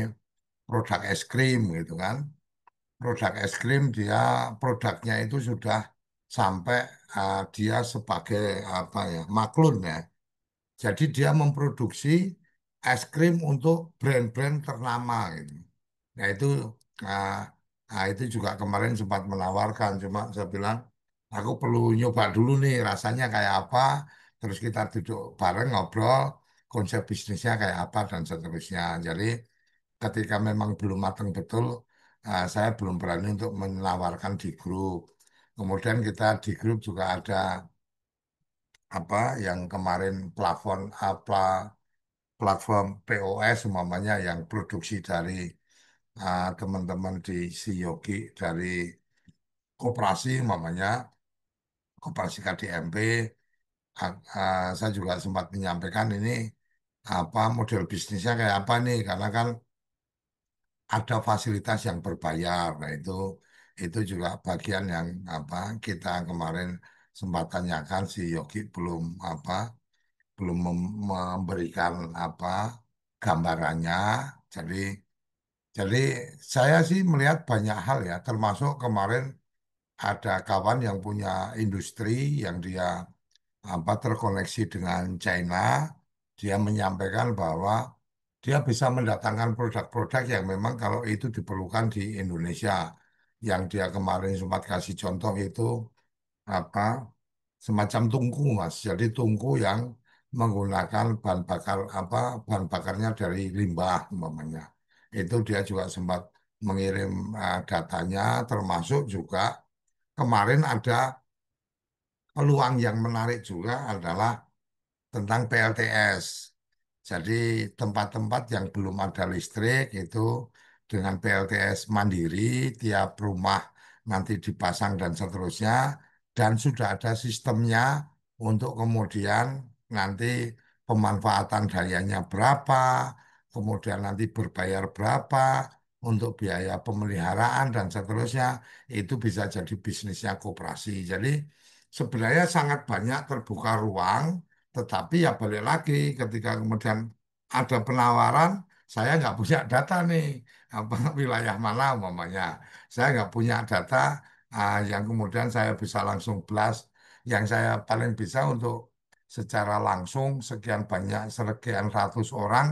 produk es krim gitu kan. Produk es krim dia produknya itu sudah sampai dia sebagai apa ya maklun ya. Jadi dia memproduksi es krim untuk brand-brand ternama gitu. Nah itu ah, itu juga kemarin sempat menawarkan, cuma saya bilang aku perlu nyoba dulu nih rasanya kayak apa. Terus kita duduk bareng ngobrol konsep bisnisnya kayak apa dan seterusnya. Jadi ketika memang belum matang betul, saya belum berani untuk menawarkan di grup. Kemudian kita di grup juga ada apa yang kemarin platform POS umpamanya yang produksi dari teman-teman di Siyogi dari koperasi umpamanya koperasi KDMP. Saya juga sempat menyampaikan ini apa model bisnisnya kayak apa nih karena kan ada fasilitas yang berbayar. Nah, itu juga bagian yang apa kita kemarin sempat tanyakan si Yogi belum memberikan apa gambarannya. Jadi jadi saya sih melihat banyak hal ya, termasuk kemarin ada kawan yang punya industri yang dia terkoneksi dengan China, dia menyampaikan bahwa dia bisa mendatangkan produk-produk yang memang kalau itu diperlukan di Indonesia. Yang dia kemarin sempat kasih contoh itu apa semacam tungku, Mas. Jadi tungku yang menggunakan bahan bakarnya dari limbah umpamanya. Itu dia juga sempat mengirim datanya, termasuk juga kemarin ada peluang yang menarik juga adalah tentang PLTS. Jadi tempat-tempat yang belum ada listrik itu dengan PLTS mandiri, tiap rumah nanti dipasang dan seterusnya, dan sudah ada sistemnya untuk kemudian nanti pemanfaatan dayanya berapa, kemudian nanti berbayar berapa untuk biaya pemeliharaan dan seterusnya, itu bisa jadi bisnisnya koperasi. Jadi sebenarnya sangat banyak terbuka ruang tetapi ya balik lagi ketika kemudian ada penawaran, saya nggak punya data nih apa wilayah mana umpamanya. Saya nggak punya data yang kemudian saya bisa langsung blast. Yang saya paling bisa untuk secara langsung sekian banyak sekian ratus orang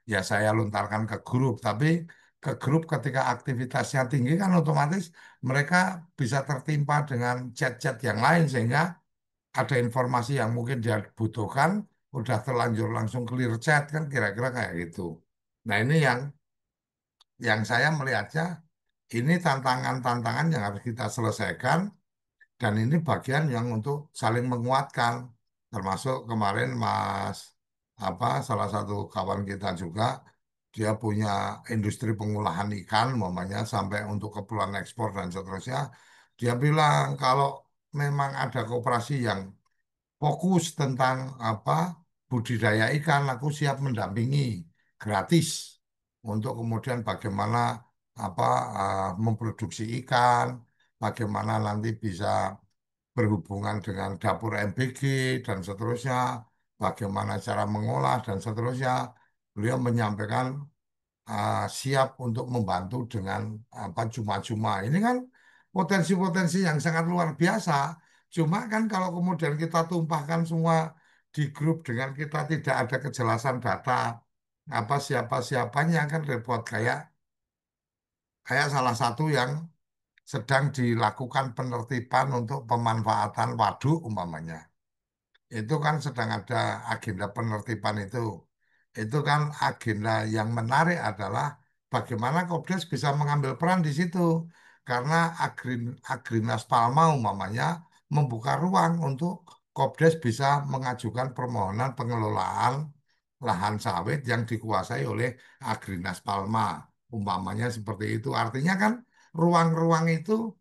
ya saya lontarkan ke grup. Tapi ke grup ketika aktivitasnya tinggi kan otomatis mereka bisa tertimpa dengan chat-chat yang lain sehingga ada informasi yang mungkin dia butuhkan, udah terlanjur langsung clear chat kan kira-kira kayak gitu. Nah ini yang saya melihatnya ini tantangan-tantangan yang harus kita selesaikan dan ini bagian yang untuk saling menguatkan. Termasuk kemarin Mas salah satu kawan kita juga dia punya industri pengolahan ikan, mamanya sampai untuk keperluan ekspor dan seterusnya. Dia bilang kalau memang ada koperasi yang fokus tentang budidaya ikan, aku siap mendampingi gratis untuk kemudian bagaimana apa memproduksi ikan, bagaimana nanti bisa berhubungan dengan dapur MBG dan seterusnya, bagaimana cara mengolah dan seterusnya. Beliau menyampaikan siap untuk membantu dengan cuma-cuma. Ini kan potensi-potensi yang sangat luar biasa. Cuma kan kalau kemudian kita tumpahkan semua di grup dengan kita tidak ada kejelasan data siapa-siapanya kan repot kayak kayak salah satu yang sedang dilakukan penertiban untuk pemanfaatan waduk umpamanya. Itu kan sedang ada agenda penertiban itu. Itu kan agenda yang menarik adalah bagaimana Kopdes bisa mengambil peran di situ. Karena Agrinas Palma umpamanya membuka ruang untuk Kopdes bisa mengajukan permohonan pengelolaan lahan sawit yang dikuasai oleh Agrinas Palma. Umpamanya seperti itu. Artinya kan ruang-ruang itu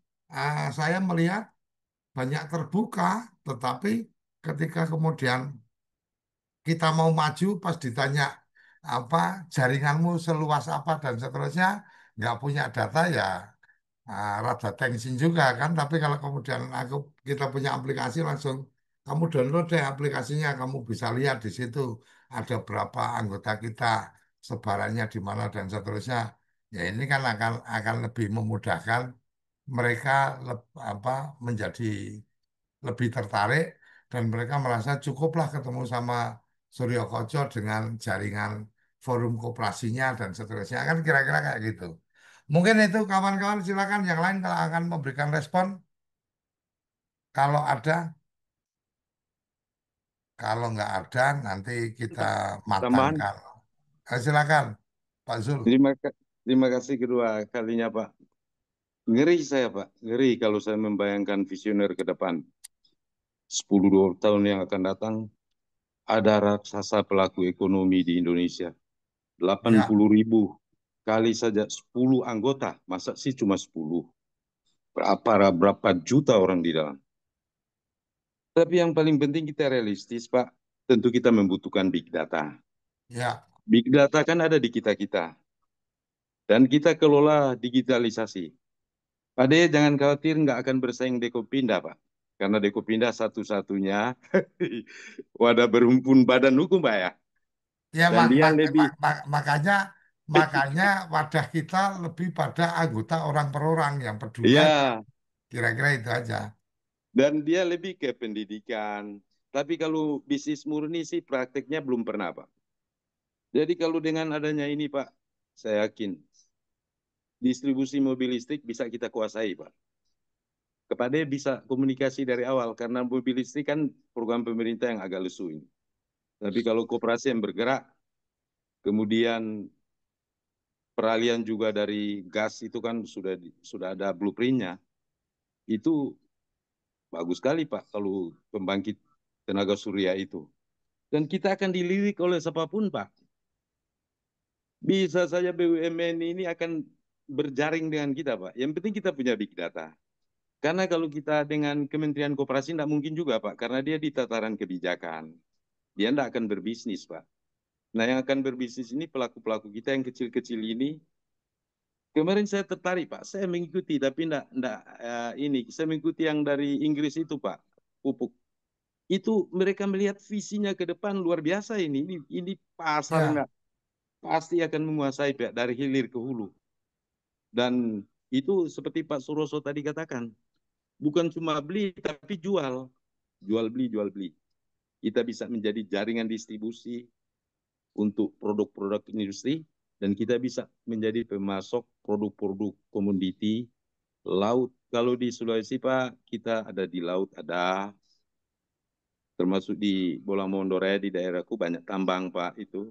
saya melihat banyak terbuka, tetapi ketika kemudian kita mau maju pas ditanya apa jaringanmu seluas apa dan seterusnya nggak punya data ya rada tensin juga kan tapi kalau kemudian kita punya aplikasi langsung kamu download deh aplikasinya kamu bisa lihat di situ ada berapa anggota kita sebarannya di mana dan seterusnya. Ya ini kan akan lebih memudahkan mereka apa menjadi lebih tertarik dan mereka merasa cukuplah ketemu sama Suryo Koco dengan jaringan forum koperasinya dan seterusnya kan kira-kira kayak gitu. Mungkin itu kawan-kawan silakan yang lain kalau akan memberikan respon kalau ada, kalau nggak ada nanti kita Pak, tambahan. matangkan. Silakan Pak Zul. Terima kasih kedua kalinya, Pak. Ngeri saya, Pak. Ngeri kalau saya membayangkan visioner ke depan. 10 tahun yang akan datang, ada raksasa pelaku ekonomi di Indonesia. Ya, 80.000 kali saja 10 anggota. Masa sih cuma 10? Berapa juta orang di dalam. Tapi yang paling penting kita realistis, Pak. Tentu kita membutuhkan big data. ya, Big data kan ada di kita-kita. Dan kita kelola digitalisasi. Pak De, jangan khawatir nggak akan bersaing Dekopinda, Pak. Karena Dekopinda satu-satunya wadah berhimpun badan hukum, Pak ya. ya Dan dia lebih, makanya makanya wadah kita lebih pada anggota orang per orang yang peduli aja. ya, Kira-kira itu aja. dan dia lebih ke pendidikan. Tapi kalau bisnis murni sih prakteknya belum pernah, Pak. Jadi kalau dengan adanya ini, Pak, saya yakin distribusi mobil listrik bisa kita kuasai, Pak. Kepada bisa komunikasi dari awal, karena mobil listrik kan program pemerintah yang agak lesu ini. Tapi kalau koperasi yang bergerak, kemudian peralihan juga dari gas itu kan sudah ada blueprintnya. Itu bagus sekali Pak kalau pembangkit tenaga surya itu. Dan kita akan dilirik oleh siapapun Pak. Bisa saja BUMN ini akan berjaring dengan kita Pak. Yang penting kita punya big data. Karena kalau kita dengan Kementerian Koperasi tidak mungkin juga Pak. Karena dia di tataran kebijakan. Dia tidak akan berbisnis Pak. Nah yang akan berbisnis ini pelaku-pelaku kita yang kecil-kecil ini. Kemarin saya tertarik Pak, saya mengikuti tapi enggak ini, saya mengikuti yang dari Inggris itu Pak, pupuk. Itu mereka melihat visinya ke depan luar biasa ini pasar Ya, enggak pasti akan menguasai Pak dari hilir ke hulu. Dan itu seperti Pak Suroso tadi katakan, bukan cuma beli tapi jual, jual beli. Kita bisa menjadi jaringan distribusi untuk produk-produk industri dan kita bisa menjadi pemasok produk-produk komoditi laut. Kalau di Sulawesi Pak, kita ada di laut, ada termasuk di Bolang Mondore di daerahku banyak tambang Pak itu.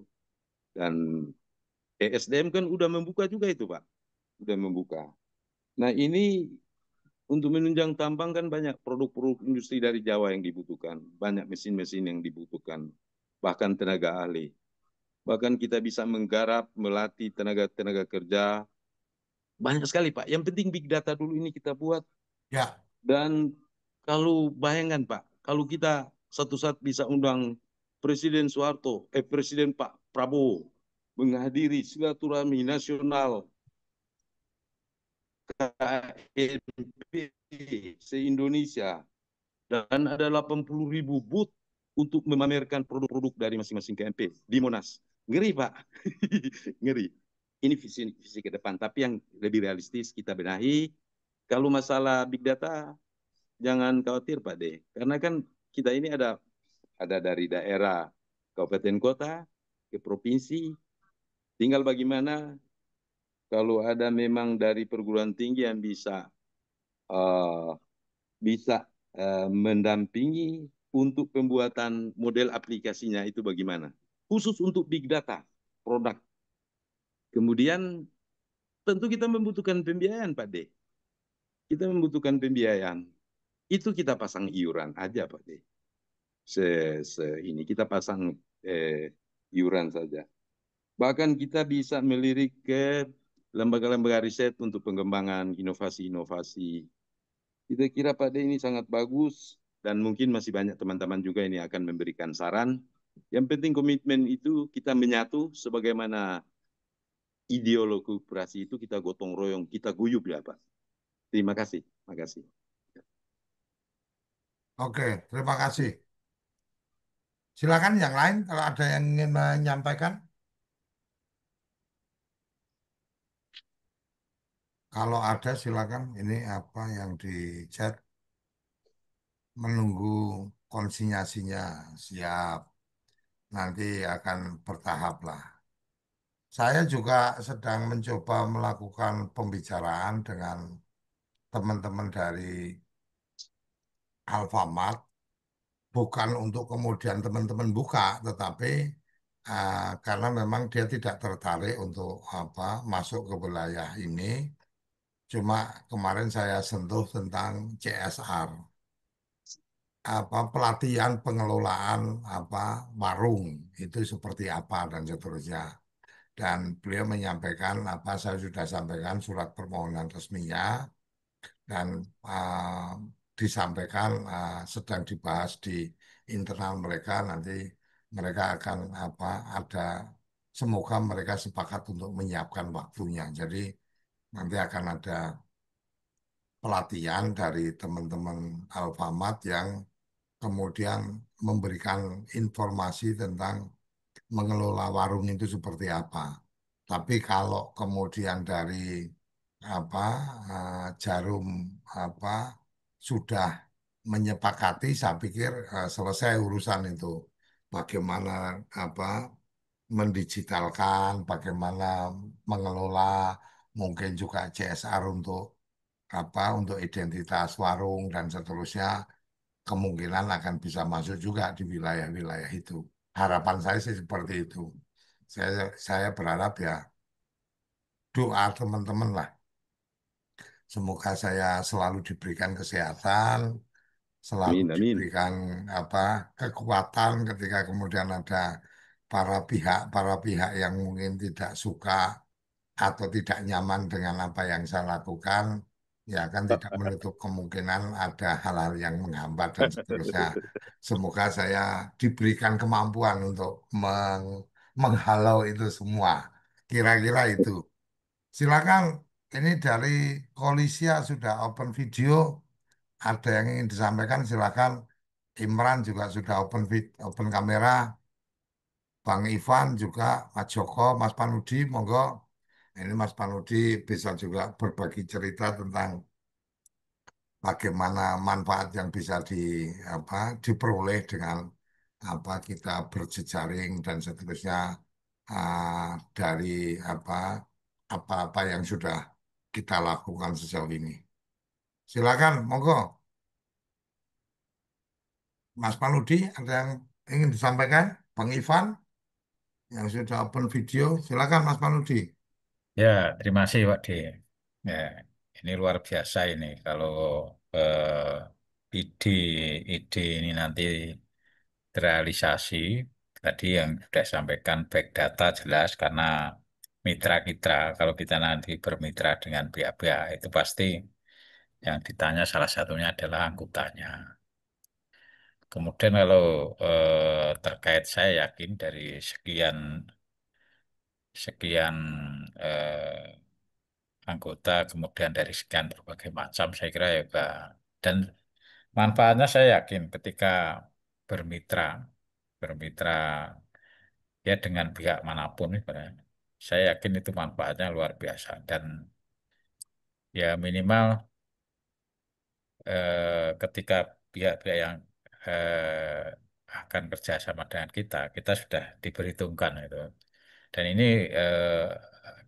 Dan ESDM kan udah membuka juga itu Pak, udah membuka. Nah ini untuk menunjang tambang kan banyak produk-produk industri dari Jawa yang dibutuhkan, banyak mesin-mesin yang dibutuhkan, bahkan tenaga ahli. Bahkan kita bisa menggarap, melatih tenaga-tenaga kerja, banyak sekali Pak. Yang penting big data dulu ini kita buat. ya, Dan kalau bayangkan Pak, kalau kita satu saat bisa undang Presiden Soeharto, Presiden Pak Prabowo menghadiri silaturahmi nasional KNP se-Indonesia dan ada 80.000 booth untuk memamerkan produk-produk dari masing-masing KNP di Monas. Ngeri Pak, ngeri. Ini visi ke depan, tapi yang lebih realistis kita benahi. Kalau masalah big data, jangan khawatir Pak De, karena kan kita ini ada dari daerah, kabupaten kota, ke provinsi. Tinggal bagaimana kalau ada memang dari perguruan tinggi yang uh, bisa mendampingi untuk pembuatan model aplikasinya itu bagaimana. Khusus untuk big data, produk. Kemudian tentu kita membutuhkan pembiayaan Pak De. Kita membutuhkan pembiayaan. Itu kita pasang iuran aja Pak De. Ini kita pasang iuran saja. Bahkan kita bisa melirik ke lembaga-lembaga riset untuk pengembangan inovasi-inovasi. Kita kira Pak De ini sangat bagus dan mungkin masih banyak teman-teman juga ini akan memberikan saran. Yang penting komitmen itu kita menyatu sebagaimana ideologi koperasi itu kita gotong royong, kita guyup ya Pak. Terima kasih. Terima kasih. oke, terima kasih. Silakan yang lain kalau ada yang ingin menyampaikan. Kalau ada silakan. Ini apa yang di chat, menunggu konsinyasinya. Siap. Nanti akan bertahap lah. Saya juga sedang mencoba melakukan pembicaraan dengan teman-teman dari Alfamart, bukan untuk kemudian teman-teman buka, tetapi karena memang dia tidak tertarik untuk apa masuk ke wilayah ini. Cuma kemarin saya sentuh tentang CSR, apa pelatihan pengelolaan apa warung itu seperti apa dan seterusnya. Dan beliau menyampaikan apa saya sudah sampaikan surat permohonan resminya dan disampaikan sedang dibahas di internal mereka, nanti mereka akan apa ada, semoga mereka sepakat untuk menyiapkan waktunya. Jadi nanti akan ada pelatihan dari teman-teman Alfamart yang kemudian memberikan informasi tentang mengelola warung itu seperti apa. Tapi kalau kemudian dari apa Jarum apa sudah menyepakati, saya pikir selesai urusan itu. Bagaimana apa mendigitalkan, bagaimana mengelola, mungkin juga CSR untuk apa untuk identitas warung dan seterusnya, kemungkinan akan bisa masuk juga di wilayah-wilayah itu. Harapan saya sih seperti itu. Saya berharap ya doa teman-teman lah. Semoga saya selalu diberikan kesehatan, selalu Amin, amin. diberikan apa kekuatan ketika kemudian ada para pihak yang mungkin tidak suka atau tidak nyaman dengan apa yang saya lakukan, ya kan tidak menutup kemungkinan ada hal-hal yang menghambat dan seterusnya. Semoga saya diberikan kemampuan untuk menghalau itu semua. Kira-kira itu. Silakan, ini dari Koalisia sudah open video. Ada yang ingin disampaikan, silakan. Imran juga sudah open kamera. Bang Ivan juga, Mas Joko, Mas Panudi, monggo. Ini Mas Panudi bisa juga berbagi cerita tentang bagaimana manfaat yang bisa apa, diperoleh dengan apa kita berjejaring dan seterusnya, dari apa apa-apa yang sudah kita lakukan sejauh ini. Silakan, monggo. Mas Panudi, ada yang ingin disampaikan? Bang Ivan yang sudah open video, silakan Mas Panudi. Ya, terima kasih Pak D. Ya, ini luar biasa ini kalau ide-ide ini nanti terrealisasi. Tadi yang sudah sampaikan back data jelas karena mitra kita, kalau kita nanti bermitra dengan pihak-pihak itu pasti yang ditanya salah satunya adalah anggotanya. Kemudian kalau terkait saya yakin dari sekian sekian anggota, kemudian dari sekian berbagai macam, saya kira ya Pak. Dan manfaatnya saya yakin ketika bermitra, bermitra ya dengan pihak manapun, sebenarnya, saya yakin itu manfaatnya luar biasa. Dan ya minimal ketika pihak-pihak yang akan kerjasama dengan kita sudah diperhitungkan itu. Dan ini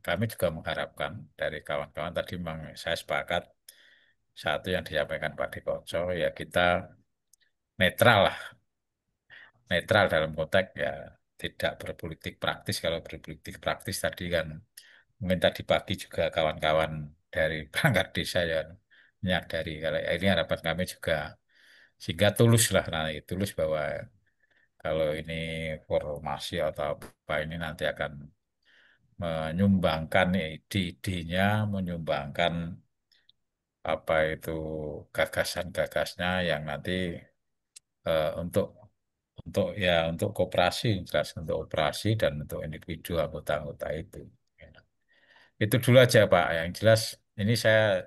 kami juga mengharapkan dari kawan-kawan tadi memang saya sepakat satu yang disampaikan Pak Dikoco ya kita netral lah, netral dalam konteks ya tidak berpolitik praktis. Kalau berpolitik praktis tadi kan mungkin tadi pagi juga kawan-kawan dari perangkat desa ya menyadari kalau ini harapan kami juga sehingga tulus lah nanti tulus bahwa kalau ini formasi atau apa ini nanti akan menyumbangkan ide-idenya, menyumbangkan apa itu gagasan-gagasnya yang nanti untuk ya untuk koperasi, jelas untuk operasi dan untuk individu anggota-anggota itu. Itu dulu aja Pak. Yang jelas ini saya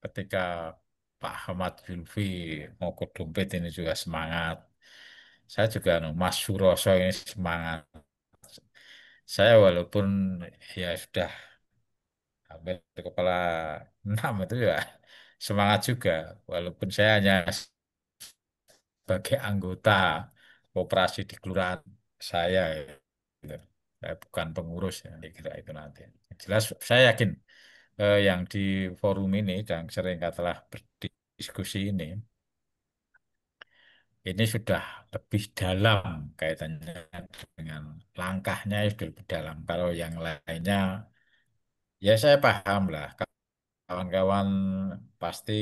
ketika Pak Ahmad Zulfi mau ke dompet ini juga semangat. Saya juga Mas Suroso ini semangat. Saya walaupun ya sudah hampir kepala 6 itu ya semangat juga. Walaupun saya hanya sebagai anggota koperasi di kelurahan saya, gitu. Saya bukan pengurus ya, kira itu nanti. Jelas saya yakin yang di forum ini dan sering telah berdiskusi ini sudah lebih dalam kaitannya dengan langkahnya sudah lebih dalam. Kalau yang lainnya, ya saya paham lah. Kawan-kawan pasti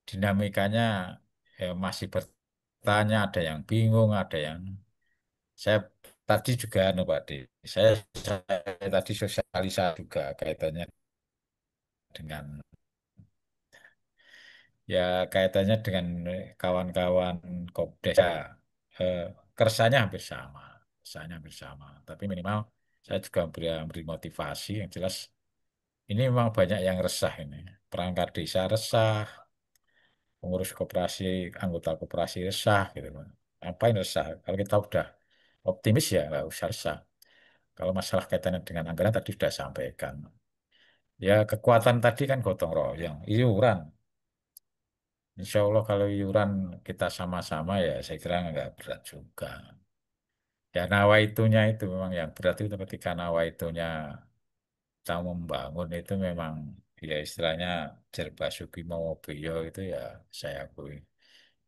dinamikanya masih bertanya, ada yang bingung, ada yang saya tadi juga, Pak D, saya tadi sosialisasi juga kaitannya dengan ya kaitannya dengan kawan-kawan Kopdes. Ya, eh, keresahannya hampir sama, keresahannya hampir sama. Tapi minimal saya juga beri motivasi yang jelas. Ini memang banyak yang resah ini. Perangkat desa resah, pengurus koperasi, anggota koperasi resah gitu. Ngapain resah? Kalau kita udah optimis ya nggak usah resah. Kalau masalah kaitannya dengan anggaran tadi sudah sampaikan. Ya kekuatan tadi kan gotong royong, iuran. Insya Allah kalau iuran kita sama-sama ya saya kira nggak berat juga. Ya nawaitunya itu memang yang berat itu ketika nawaitunya kita membangun itu memang ya istilahnya Jerbasuki Mawobeyo itu ya saya akui.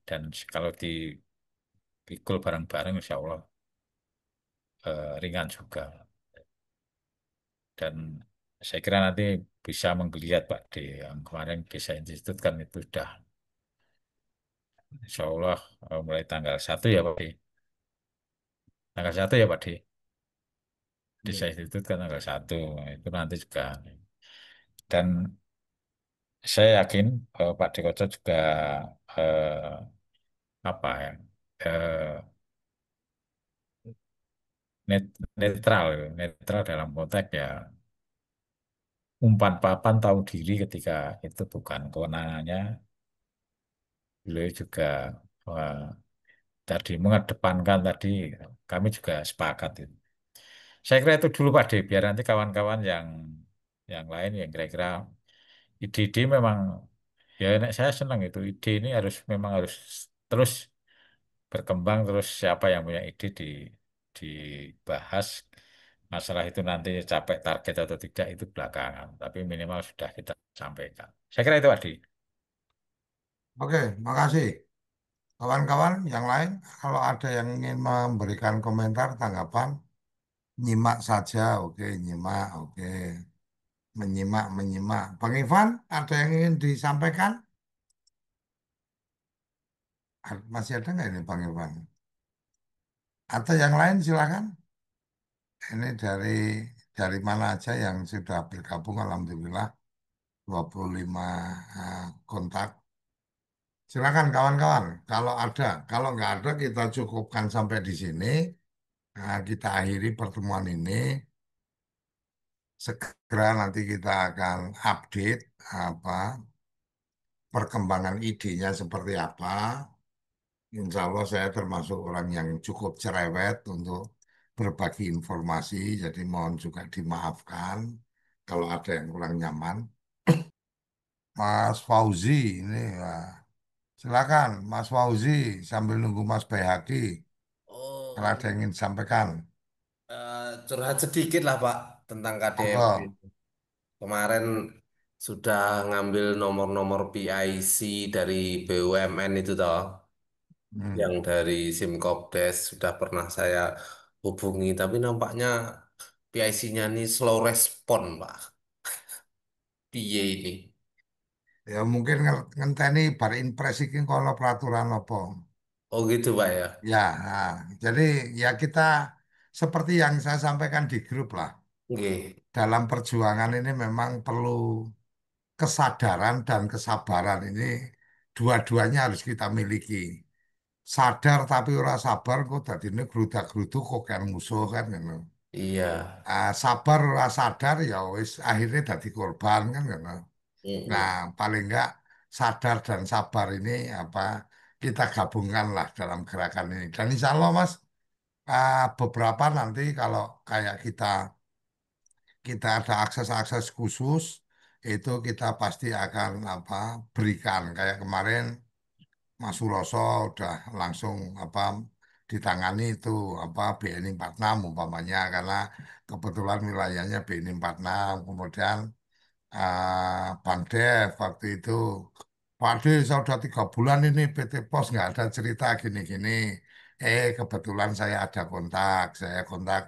Dan kalau dipikul bareng-bareng insya Allah ringan juga. Dan saya kira nanti bisa menggeliat Pak di yang kemarin Desa Institut kan itu sudah insya Allah mulai tanggal 1 ya Pak Di. Tanggal 1 ya Pak Di. Desa Institut kan tanggal 1 itu nanti juga. Dan saya yakin Pak Dekoco juga eh, apa ya eh, netral, netral dalam konteks ya umpan papan tahu diri ketika itu bukan kewenangannya. Beliau juga eh, tadi mengedepankan tadi kami juga sepakat itu. Saya kira itu dulu Pak D, biar nanti kawan-kawan yang lain yang kira-kira ide-ide memang ya saya senang itu ide ini memang harus terus berkembang terus siapa yang punya ide dibahas masalah itu nanti capai target atau tidak itu belakangan tapi minimal sudah kita sampaikan. Saya kira itu Adi. Oke, makasih. Kawan-kawan yang lain, kalau ada yang ingin memberikan komentar, tanggapan, nyimak saja, oke, nyimak, oke, menyimak, menyimak. Bang Ivan, ada yang ingin disampaikan? Masih ada nggak ini Bang Ivan? Atau yang lain silakan. Ini dari mana aja yang sudah bergabung, Alhamdulillah, 25 kontak. Silakan kawan-kawan, kalau ada, kalau nggak ada kita cukupkan sampai di sini. Nah, kita akhiri pertemuan ini. Segera nanti kita akan update apa perkembangan idenya seperti apa. Insya Allah saya termasuk orang yang cukup cerewet untuk berbagi informasi, jadi mohon juga dimaafkan kalau ada yang kurang nyaman. Mas Fauzi ini, wah, silakan Mas Fauzi sambil nunggu Mas Bayhaki kalau Oh, ada yang ingin disampaikan. curhat sedikit lah Pak tentang KDRT. Monggo. Kemarin sudah ngambil nomor-nomor PIC dari BUMN itu toh, Hmm. yang dari Simkopdes sudah pernah saya hubungi, tapi nampaknya PIC-nya ini slow respon Pak. Piye ini? Ya mungkin ngenteni bar impresi ki kalau peraturan apa. Oh gitu Pak ya. Ya, nah, jadi ya kita seperti yang saya sampaikan di grup lah. Oke. Dalam perjuangan ini memang perlu kesadaran dan kesabaran ini dua-duanya harus kita miliki. Sadar tapi ora sabar kok tadi ini gerudak-geruduk kok kan musuh kan gitu. Iya. Sabar ora sadar ya wis akhirnya jadi korban kan gitu. Nah, Mm-mm. paling enggak sadar dan sabar ini apa kita gabungkan lah dalam gerakan ini. Dan insya Allah Mas, beberapa nanti kalau kayak kita kita ada akses-akses khusus, itu kita pasti akan berikan. Kayak kemarin Mas Suroso udah langsung ditangani itu BNI 46 umpamanya karena kebetulan wilayahnya BNI 46. Kemudian Bang Dev waktu itu, Pak D, saya udah 3 bulan ini PT Pos nggak ada cerita gini-gini. Kebetulan saya ada kontak, saya kontak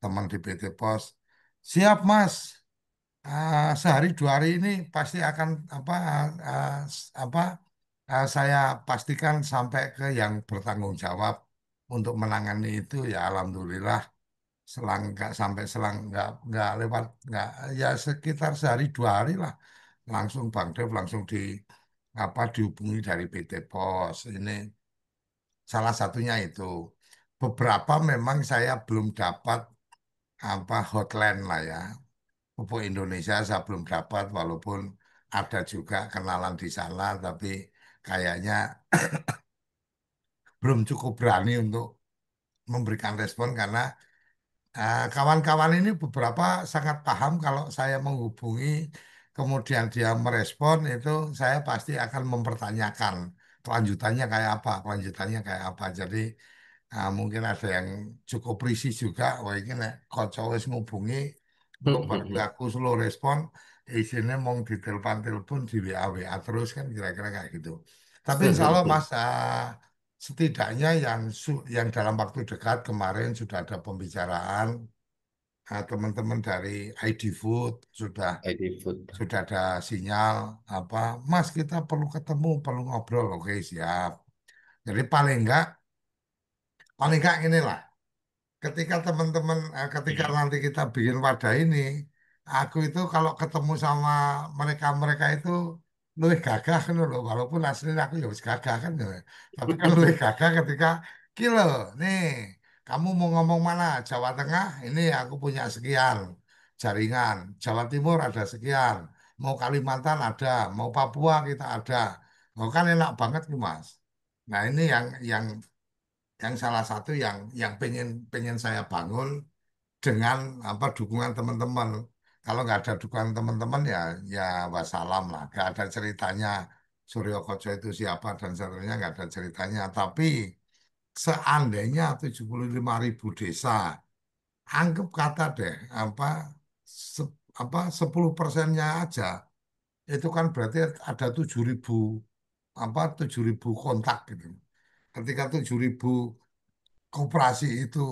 teman di PT Pos. Siap Mas. Sehari 2 hari ini pasti akan ah, apa saya pastikan sampai ke yang bertanggung jawab untuk menangani itu ya alhamdulillah selang nggak sampai selang nggak lewat nggak ya sekitar sehari 2 hari lah langsung Bang Dev langsung dihubungi dari PT Pos ini salah satunya itu beberapa memang saya belum dapat hotline lah ya. Pupuk Indonesia saya belum dapat walaupun ada juga kenalan di sana tapi kayaknya belum cukup berani untuk memberikan respon karena kawan-kawan ini beberapa sangat paham kalau saya menghubungi kemudian dia merespon itu saya pasti akan mempertanyakan kelanjutannya kayak apa, kelanjutannya kayak apa. Jadi mungkin ada yang cukup risih juga, wah ini nek kocok wis ngubungi, kok baru aku slow respon, isinya mau ditelepon-telepon di WA terus kan kira-kira kayak gitu. Tapi insya Allah Mas, setidaknya yang dalam waktu dekat kemarin sudah ada pembicaraan, teman-teman dari ID Food sudah ID food. sudah ada sinyal Mas kita perlu ketemu, perlu ngobrol, oke siap. Jadi paling enggak inilah. Ketika nanti kita bikin wadah ini, aku itu kalau ketemu sama mereka-mereka itu luwih gagah kan loh, walaupun aslinya aku ya wis gagah kan ya. Tapi kan luwih gagah ketika kilo, nih kamu mau ngomong mana? Jawa Tengah, ini aku punya sekian jaringan, Jawa Timur ada sekian, mau Kalimantan ada, mau Papua kita ada. Mau kan enak banget nih Mas. Nah ini yang salah satu yang pengen pengen saya bangun dengan dukungan teman-teman. Kalau nggak ada dukungan teman-teman ya wassalam lah. Nggak ada ceritanya Suryo Koco itu siapa dan seterusnya nggak ada ceritanya. Tapi seandainya 75.000 desa, anggap kata deh se, 10%-nya aja itu kan berarti ada 7.000 kontak gitu. Ketika 7.000 koperasi itu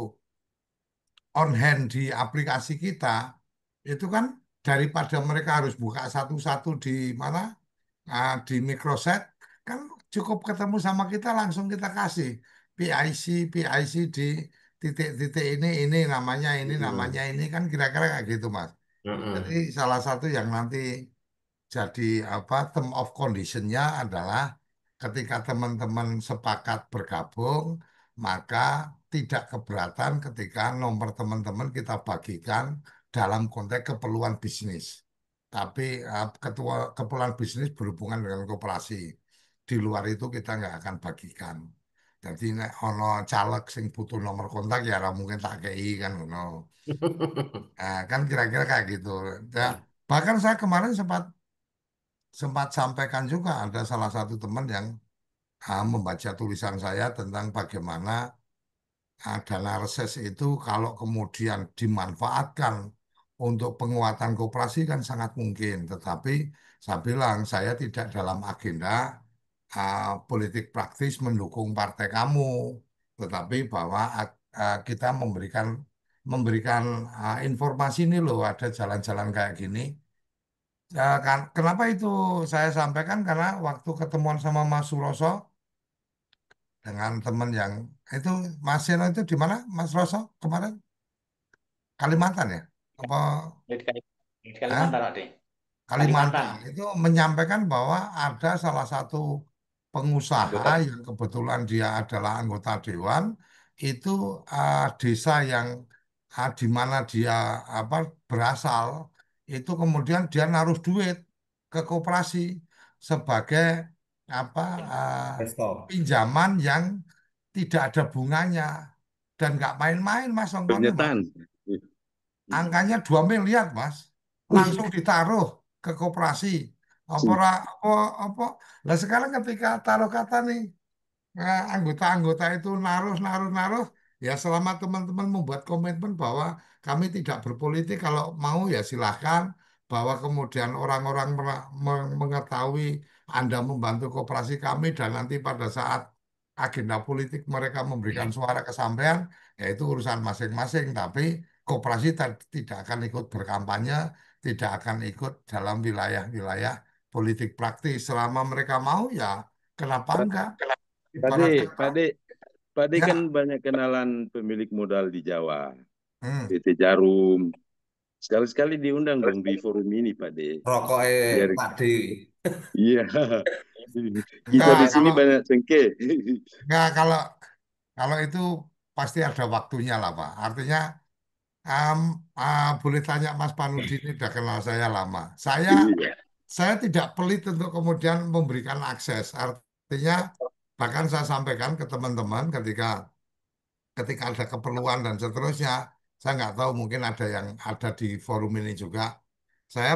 on hand di aplikasi kita, itu kan daripada mereka harus buka satu-satu di mana, di microset, kan cukup ketemu sama kita langsung kita kasih PIC di titik-titik ini Mm-mm. namanya ini kan kira-kira kayak gitu Mas. Jadi Mm-mm. salah satu yang nanti jadi term of conditionnya adalah ketika teman-teman sepakat bergabung, maka tidak keberatan ketika nomor teman-teman kita bagikan dalam konteks keperluan bisnis. Tapi keperluan bisnis berhubungan dengan koperasi. Di luar itu kita nggak akan bagikan. Jadi nek ono caleg sing butuh nomor kontak ya ora mungkin tak kei kan ngono. Nah, kan kira-kira kayak gitu. Ya, bahkan saya kemarin sempat sempat sampaikan juga ada salah satu teman yang membaca tulisan saya tentang bagaimana dana reses itu kalau kemudian dimanfaatkan untuk penguatan koperasi kan sangat mungkin. Tetapi saya bilang saya tidak dalam agenda politik praktis mendukung partai kamu, tetapi bahwa kita memberikan informasi ini loh ada jalan-jalan kayak gini. Ya, kan, kenapa itu saya sampaikan karena waktu ketemuan sama Mas Suroso dengan teman yang itu Mas Seno itu di mana Mas Roso kemarin Kalimantan ya apa Di ah? Kalimantan, Pak De. Kalimantan, Kalimantan itu menyampaikan bahwa ada salah satu pengusaha anggota. yang kebetulan dia adalah anggota dewan itu desa yang di mana dia berasal itu kemudian dia naruh duit ke koperasi sebagai apa ah, Investor. pinjaman yang tidak ada bunganya dan nggak main-main Mas Ongkongnya Mas. Pernyataan. angkanya 2 miliar, Mas. Langsung ditaruh ke koperasi. Apa, apa. Lah sekarang ketika taruh kata nih, anggota-anggota itu naruh, naruh, naruh, ya selama teman-teman membuat komitmen bahwa kami tidak berpolitik, kalau mau ya silahkan, bahwa kemudian orang-orang mengetahui Anda membantu koperasi kami dan nanti pada saat agenda politik mereka memberikan suara ke sampean, ya itu urusan masing-masing, tapi koperasi tidak akan ikut berkampanye, tidak akan ikut dalam wilayah-wilayah politik praktis. Selama mereka mau ya kenapa enggak? Pak De, Ibaratkan, Pak De, Pak De kan ya, banyak kenalan pemilik modal di Jawa, hmm, PT Jarum. Sekali-sekali diundang dong di forum ini, Pak De. Rokoknya Biar, Pak D. iya. Kita enggak di sini kalau banyak cengke. enggak kalau kalau itu pasti ada waktunya lah Pak. Artinya em, boleh tanya Mas Panudi ini udah kenal saya lama. Iya. Saya tidak pelit untuk kemudian memberikan akses. Artinya bahkan saya sampaikan ke teman-teman ketika ada keperluan dan seterusnya. Saya nggak tahu mungkin ada yang ada di forum ini juga. Saya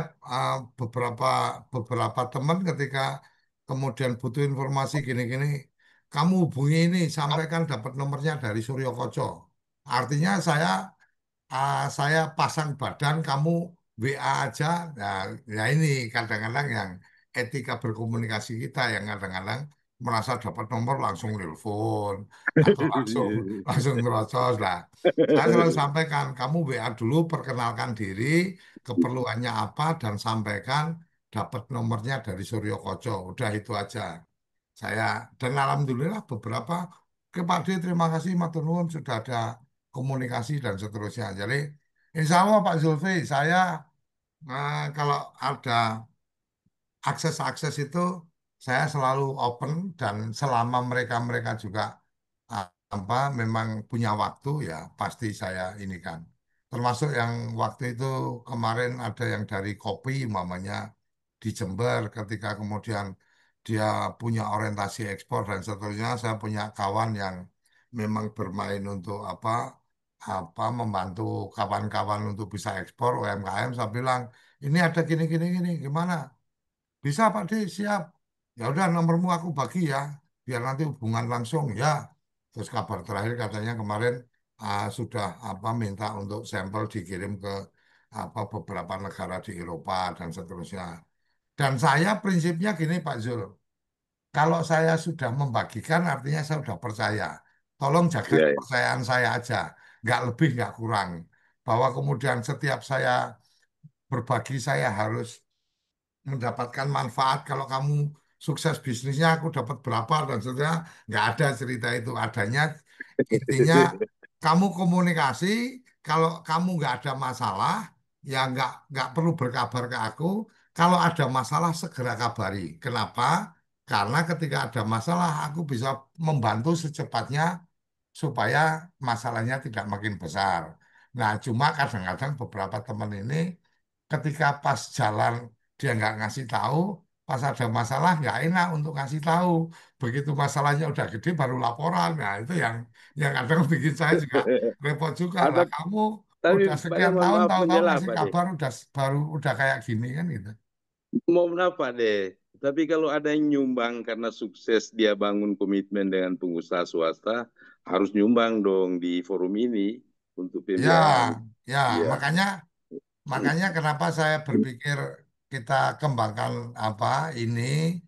beberapa beberapa teman ketika kemudian butuh informasi gini-gini, kamu hubungi ini, sampaikan dapat nomornya dari Suryo Koco. Artinya saya pasang badan, kamu WA aja. Nah, ya ini kadang-kadang yang etika berkomunikasi kita yang kadang-kadang merasa dapat nomor langsung telepon atau langsung ngerocos lah. Saya selalu sampaikan, kamu WA dulu, perkenalkan diri, keperluannya apa, dan sampaikan dapat nomornya dari Suryo Koco. Udah itu aja. Saya dan alhamdulillah beberapa ke Pak D, terima kasih matur nuwun sudah ada komunikasi dan seterusnya. Jadi insya Allah Pak Zulfi, saya kalau ada akses-akses itu saya selalu open dan selama mereka-mereka juga ah, memang punya waktu ya pasti saya ini kan. Termasuk yang waktu itu kemarin ada yang dari kopi umpamanya di Jember ketika kemudian dia punya orientasi ekspor dan seterusnya, saya punya kawan yang memang bermain untuk apa membantu kawan-kawan untuk bisa ekspor UMKM. Saya bilang ini ada gini gini gini gimana? Bisa Pak D, siap. Ya udah nomormu aku bagi ya, biar nanti hubungan langsung ya. Terus kabar terakhir katanya kemarin sudah minta untuk sampel dikirim ke beberapa negara di Eropa dan seterusnya. Dan saya prinsipnya gini Pak Zul, kalau saya sudah membagikan artinya saya sudah percaya. Tolong jaga Iya, iya. kepercayaan saya aja, nggak lebih nggak kurang. Bahwa kemudian setiap saya berbagi saya harus mendapatkan manfaat kalau kamu sukses bisnisnya aku dapat berapa dan seterusnya nggak ada cerita itu adanya intinya kamu komunikasi kalau kamu nggak ada masalah ya nggak perlu berkabar ke aku kalau ada masalah segera kabari kenapa karena ketika ada masalah aku bisa membantu secepatnya supaya masalahnya tidak makin besar. Nah, cuma kadang-kadang beberapa teman ini ketika pas jalan dia nggak ngasih tahu, pas ada masalah nggak enak untuk ngasih tahu. Begitu masalahnya udah gede baru laporan. Nah, itu yang kadang bikin saya juga repot juga lah. Ada, Kamu tapi udah Pak De sekian mohon tahun maaf tahu-tahu menjelah ngasih Pak De. kabar udah kayak gini kan gitu. Mohon maaf Pak De. Tapi kalau ada yang nyumbang karena sukses dia bangun komitmen dengan pengusaha swasta, harus nyumbang dong di forum ini untuk Ya, pembiayaan. ya, Iya. makanya Makanya kenapa saya berpikir kita kembangkan apa ini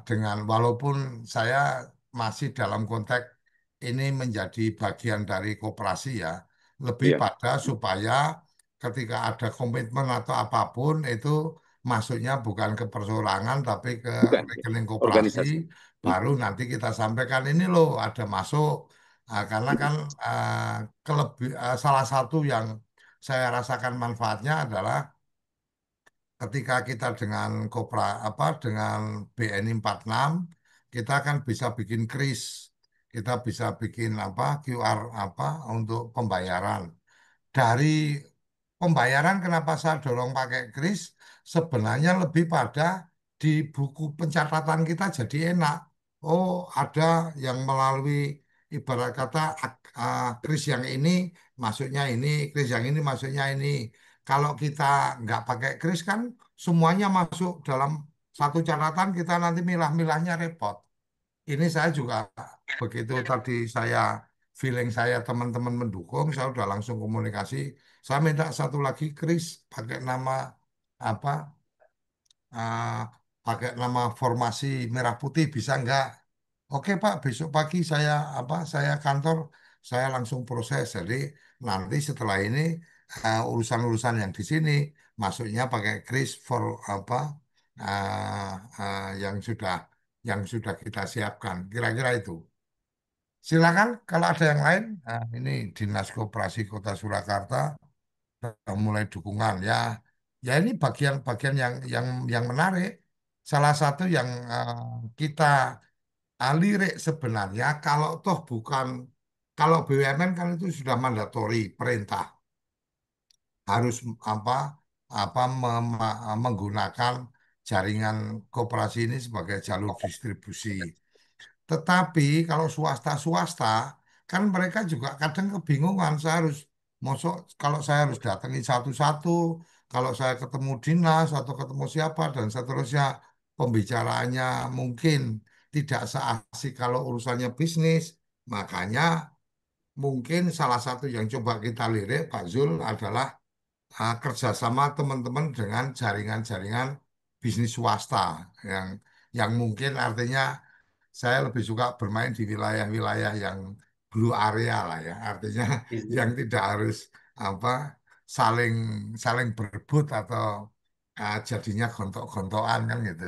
dengan walaupun saya masih dalam konteks ini menjadi bagian dari koperasi ya, lebih Iya. pada supaya ketika ada komitmen atau apapun itu masuknya bukan ke perseorangan tapi ke Bukan. rekening koperasi, Organisasi. baru nanti kita sampaikan ini loh ada masuk. Karena kan salah satu yang saya rasakan manfaatnya adalah ketika kita dengan dengan BNI 46 kita kan bisa bikin kris kita bisa bikin QR untuk pembayaran dari pembayaran kenapa saya dorong pakai kris sebenarnya lebih pada di buku pencatatan kita jadi enak oh ada yang melalui ibarat kata kris yang ini masuknya ini, kris yang ini masuknya ini. Kalau kita nggak pakai kris kan semuanya masuk dalam satu catatan, kita nanti milah-milahnya repot. Ini saya juga begitu tadi saya feeling saya teman-teman mendukung, saya udah langsung komunikasi. Saya minta satu lagi kris pakai nama apa? ah, Pakai nama formasi merah putih bisa nggak? Oke Pak, besok pagi saya kantor, saya langsung proses. Jadi nanti setelah ini urusan-urusan yang di sini masuknya pakai kris for yang sudah kita siapkan. Kira-kira itu. Silakan kalau ada yang lain. Nah, ini Dinas Koperasi Kota Surakarta mulai dukungan ya. Ya ini bagian-bagian yang menarik. Salah satu yang kita lirik sebenarnya kalau BUMN kan itu sudah mandatori perintah harus apa menggunakan jaringan koperasi ini sebagai jalur distribusi. Tetapi kalau swasta-swasta kan mereka juga kadang kebingungan. Kalau saya harus datangi satu-satu, kalau saya ketemu dinas atau ketemu siapa dan seterusnya pembicaraannya mungkin tidak seasik kalau urusannya bisnis. Makanya mungkin salah satu yang coba kita lirik Pak Zul adalah kerjasama teman-teman dengan jaringan-jaringan bisnis swasta yang yang mungkin artinya saya lebih suka bermain di wilayah-wilayah yang blue area lah ya, artinya yang tidak harus apa saling saling berebut atau jadinya gontok-gontokan kan gitu.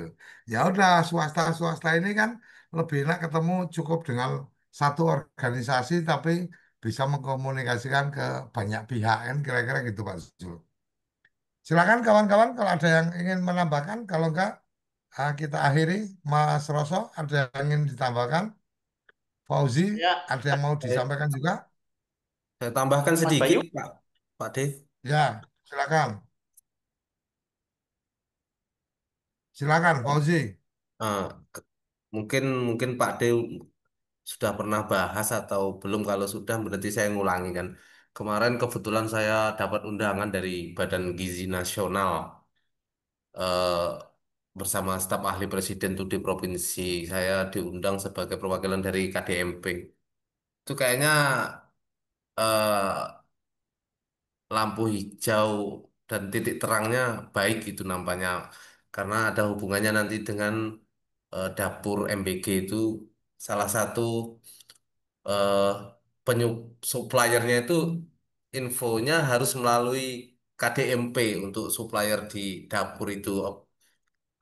Ya udah swasta-swasta ini kan lebih enak ketemu cukup dengan satu organisasi tapi bisa mengkomunikasikan ke banyak pihak kan kira-kira gitu Pak Zul. Silakan kawan-kawan kalau ada yang ingin menambahkan, kalau enggak kita akhiri. Mas Roso, ada yang ingin ditambahkan? Fauzi, Ya, ada yang mau disampaikan juga? Saya tambahkan Mas sedikit, Bayu. Pak Dev. Ya, silakan. Silakan, Fauzi. Eh, mungkin mungkin Pak Dev sudah pernah bahas atau belum. Kalau sudah berarti saya ngulangi kan. Kemarin kebetulan saya dapat undangan dari Badan Gizi Nasional eh, bersama staf ahli presiden itu di provinsi. Saya diundang sebagai perwakilan dari KDMP. Itu kayaknya eh, lampu hijau dan titik terangnya baik itu nampaknya karena ada hubungannya nanti dengan dapur MBG itu salah satu eh, suppliernya itu infonya harus melalui KDMP untuk supplier di dapur itu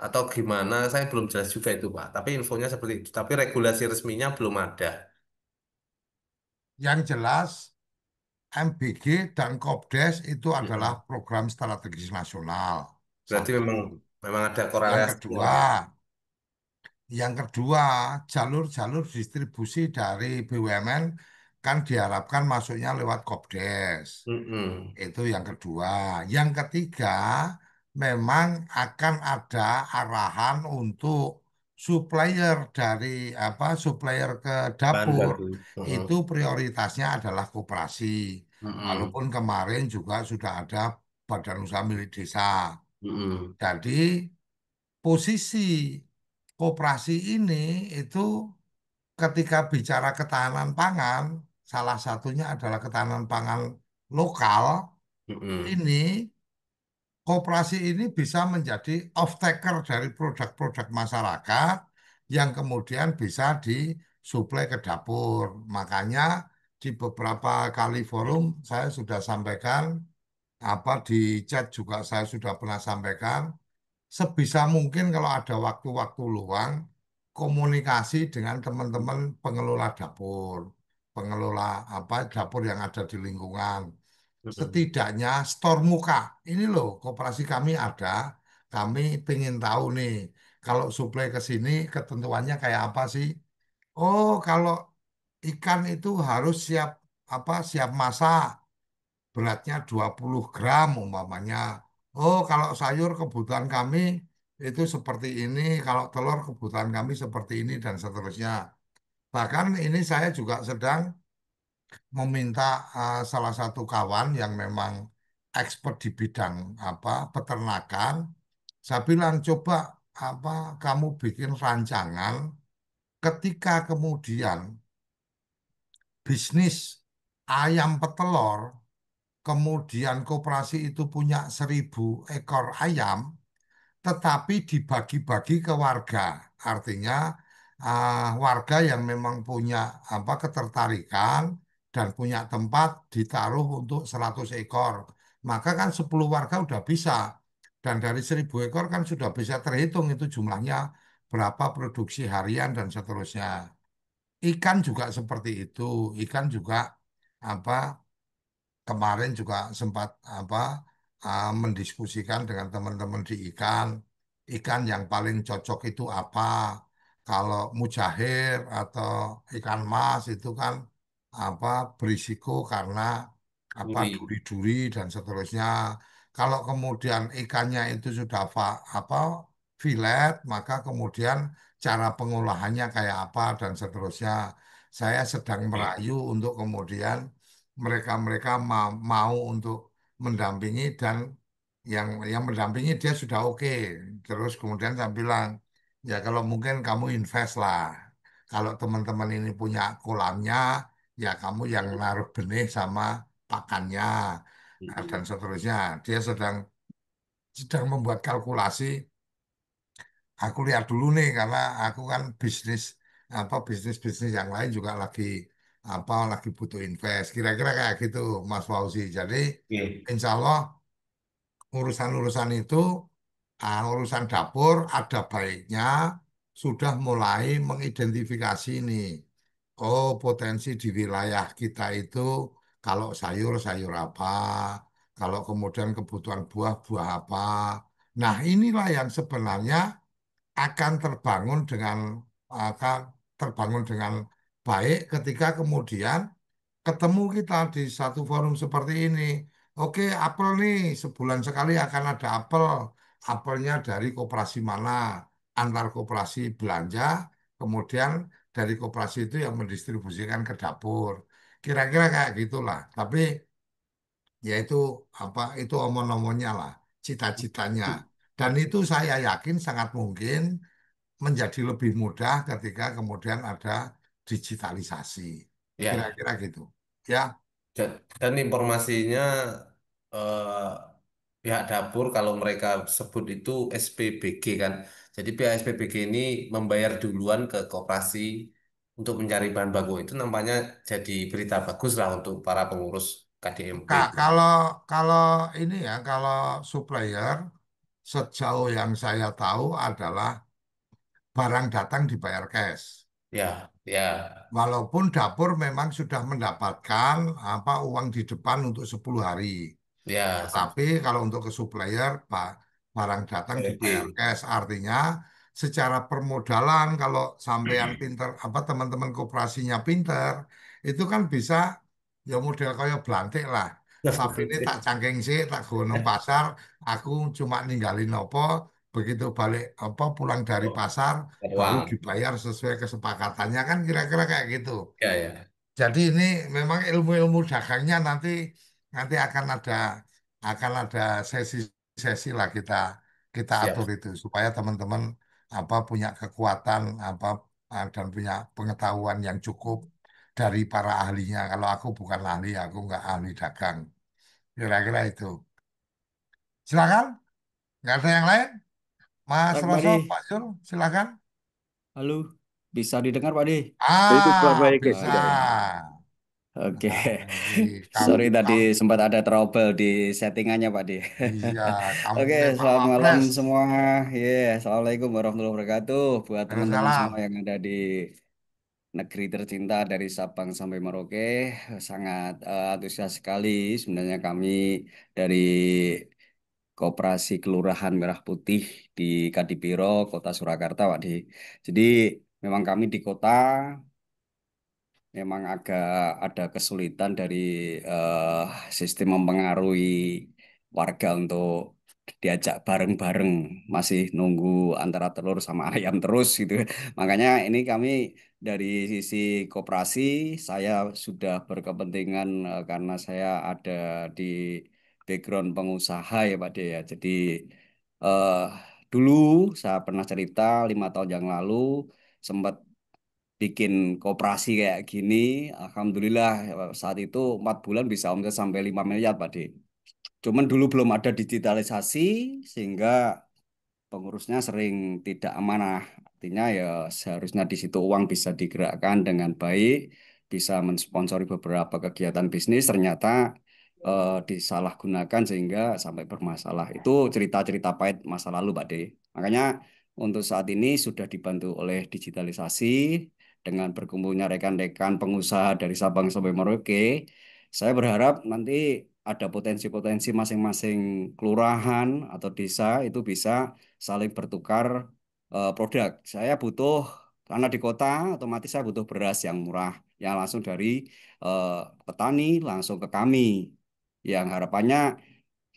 atau gimana saya belum jelas juga itu Pak tapi infonya seperti itu tapi regulasi resminya belum ada. Yang jelas, MBG dan Kopdes itu adalah Mm-mm. program strategis nasional. Berarti Satu. memang memang ada Yang korelasi ya kedua, Pak. yang kedua, jalur-jalur distribusi dari BUMN kan diharapkan masuknya lewat Kopdes. Mm-mm. Itu yang kedua. Yang ketiga, memang akan ada arahan untuk supplier ke Bahan dapur baku. Mm-mm. itu prioritasnya adalah koperasi. Mm-mm. Walaupun kemarin juga sudah ada badan usaha milik desa. Mm-mm. Jadi posisi koperasi ini itu ketika bicara ketahanan pangan, salah satunya adalah ketahanan pangan lokal. Mm-mm. Ini koperasi ini bisa menjadi off-taker dari produk-produk masyarakat yang kemudian bisa disuplai ke dapur. Makanya di beberapa kali forum saya sudah sampaikan, di chat juga saya sudah pernah sampaikan, sebisa mungkin kalau ada waktu-waktu luang, komunikasi dengan teman-teman pengelola dapur, pengelola dapur yang ada di lingkungan. Mm-mm. Setidaknya stor muka. Ini loh, koperasi kami ada. Kami pengen tahu nih, kalau suplai ke sini ketentuannya kayak apa sih? Oh, kalau ikan itu harus siap masak, beratnya 20 gram umpamanya. Oh, kalau sayur kebutuhan kami itu seperti ini, kalau telur kebutuhan kami seperti ini dan seterusnya. Bahkan ini saya juga sedang meminta salah satu kawan yang memang expert di bidang apa peternakan. Saya bilang coba apa kamu bikin rancangan ketika kemudian bisnis ayam petelur, kemudian koperasi itu punya 1.000 ekor ayam, tetapi dibagi-bagi ke warga. Artinya warga yang memang punya apa ketertarikan dan punya tempat ditaruh untuk 100 ekor. Maka kan 10 warga udah bisa. Dan dari 1.000 ekor kan sudah bisa terhitung itu jumlahnya berapa produksi harian dan seterusnya. Ikan juga seperti itu. Ikan juga apa kemarin juga sempat apa mendiskusikan dengan teman-teman di ikan yang paling cocok itu apa. Kalau mujair atau ikan mas itu kan apa berisiko karena apa Duri. duri-duri dan seterusnya. Kalau kemudian ikannya itu sudah apa filet, maka kemudian cara pengolahannya kayak apa dan seterusnya. Saya sedang Oke. merayu untuk kemudian mereka-mereka mau untuk mendampingi dan yang mendampingi dia sudah oke. Terus kemudian saya bilang, ya kalau mungkin kamu invest lah. Kalau teman-teman ini punya kolamnya, ya kamu yang naruh benih sama pakannya dan Mm-mm. seterusnya. Dia sedang membuat kalkulasi. Aku lihat dulu nih karena aku kan bisnis apa bisnis yang lain juga lagi butuh invest. Kira-kira kayak gitu Mas Fauzi. Jadi Oke. insya Allah urusan-urusan itu urusan dapur ada baiknya sudah mulai mengidentifikasi nih. Oh, potensi di wilayah kita itu kalau sayur, sayur apa, kalau kemudian kebutuhan buah, buah apa. Nah, inilah yang sebenarnya akan terbangun dengan baik ketika kemudian ketemu kita di satu forum seperti ini. Oke, apel nih, sebulan sekali akan ada apel. Apelnya dari koperasi mana? Antar koperasi belanja, kemudian dari koperasi itu yang mendistribusikan ke dapur. Kira-kira kayak gitulah. Tapi ya itu omong-omongnya lah, cita-citanya. Dan itu saya yakin sangat mungkin menjadi lebih mudah ketika kemudian ada digitalisasi. Ya, Kira-kira gitu. Ya, dan informasinya eh, pihak dapur kalau mereka sebut itu SPBG kan. Jadi pihak SPBG ini membayar duluan ke koperasi untuk mencari bahan baku itu nampaknya jadi berita bagus lah untuk para pengurus KDMP Kak, itu. kalau ini ya, kalau supplier sejauh yang saya tahu adalah barang datang dibayar cash. Ya, ya, Walaupun dapur memang sudah mendapatkan apa uang di depan untuk 10 hari. ya, Tetapi kalau untuk ke supplier, barang datang dibayar SPBG. cash. Artinya secara permodalan kalau sampean pinter, apa teman-teman koperasinya pinter, itu kan bisa ya model kayak Blantik lah. Tapi ini tak cangking sih, tak gunung pasar, aku cuma ninggalin opo, begitu balik apa pulang dari Oh, pasar baru uang. dibayar sesuai kesepakatannya kan kira-kira kayak gitu. Ya, ya, Jadi ini memang ilmu-ilmu dagangnya nanti nanti akan ada sesi-sesi lah kita kita atur siap. itu supaya teman-teman apa punya kekuatan apa dan punya pengetahuan yang cukup dari para ahlinya. Kalau aku bukan ahli, aku nggak ahli dagang. Kira-kira itu. Silakan, nggak ada yang lain? Mas Tak, Pak Roso, De. Pak Sur, silakan. Halo, bisa didengar Pak De? Itu Pak Ah, baik bisa. sudah. Oke, Nah, ini sorry kamu, tadi kamu, sempat ada trouble di settingannya Pak De. iya, kamu Oke, ini Pak selamat malam Wapres. semua. Assalamualaikum warahmatullahi wabarakatuh. Buat teman-teman semua Waalaikumsalam. yang ada di negeri tercinta dari Sabang sampai Merauke, sangat antusias sekali sebenarnya kami dari Koperasi Kelurahan Merah Putih di Kadipiro, Kota Surakarta, Pak De. Jadi memang kami di kota memang agak ada kesulitan dari sistem mempengaruhi warga untuk diajak bareng-bareng, masih nunggu antara telur sama ayam terus gitu. Makanya ini kami dari sisi koperasi, saya sudah berkepentingan karena saya ada di background pengusaha ya Pak De ya. Jadi eh, dulu saya pernah cerita 5 tahun yang lalu sempat bikin koperasi kayak gini. Alhamdulillah saat itu 4 bulan bisa omset sampai 5 miliar Pak De. Cuman dulu belum ada digitalisasi sehingga pengurusnya sering tidak amanah. Artinya ya seharusnya di situ uang bisa digerakkan dengan baik, bisa mensponsori beberapa kegiatan bisnis, ternyata disalahgunakan sehingga sampai bermasalah. Itu cerita-cerita pahit masa lalu, Pak De. Makanya untuk saat ini sudah dibantu oleh digitalisasi dengan berkumpulnya rekan-rekan pengusaha dari Sabang sampai Merauke. Saya berharap nanti ada potensi-potensi masing-masing kelurahan atau desa itu bisa saling bertukar produk. Saya butuh karena di kota otomatis saya butuh beras yang murah yang langsung dari eh, petani langsung ke kami yang harapannya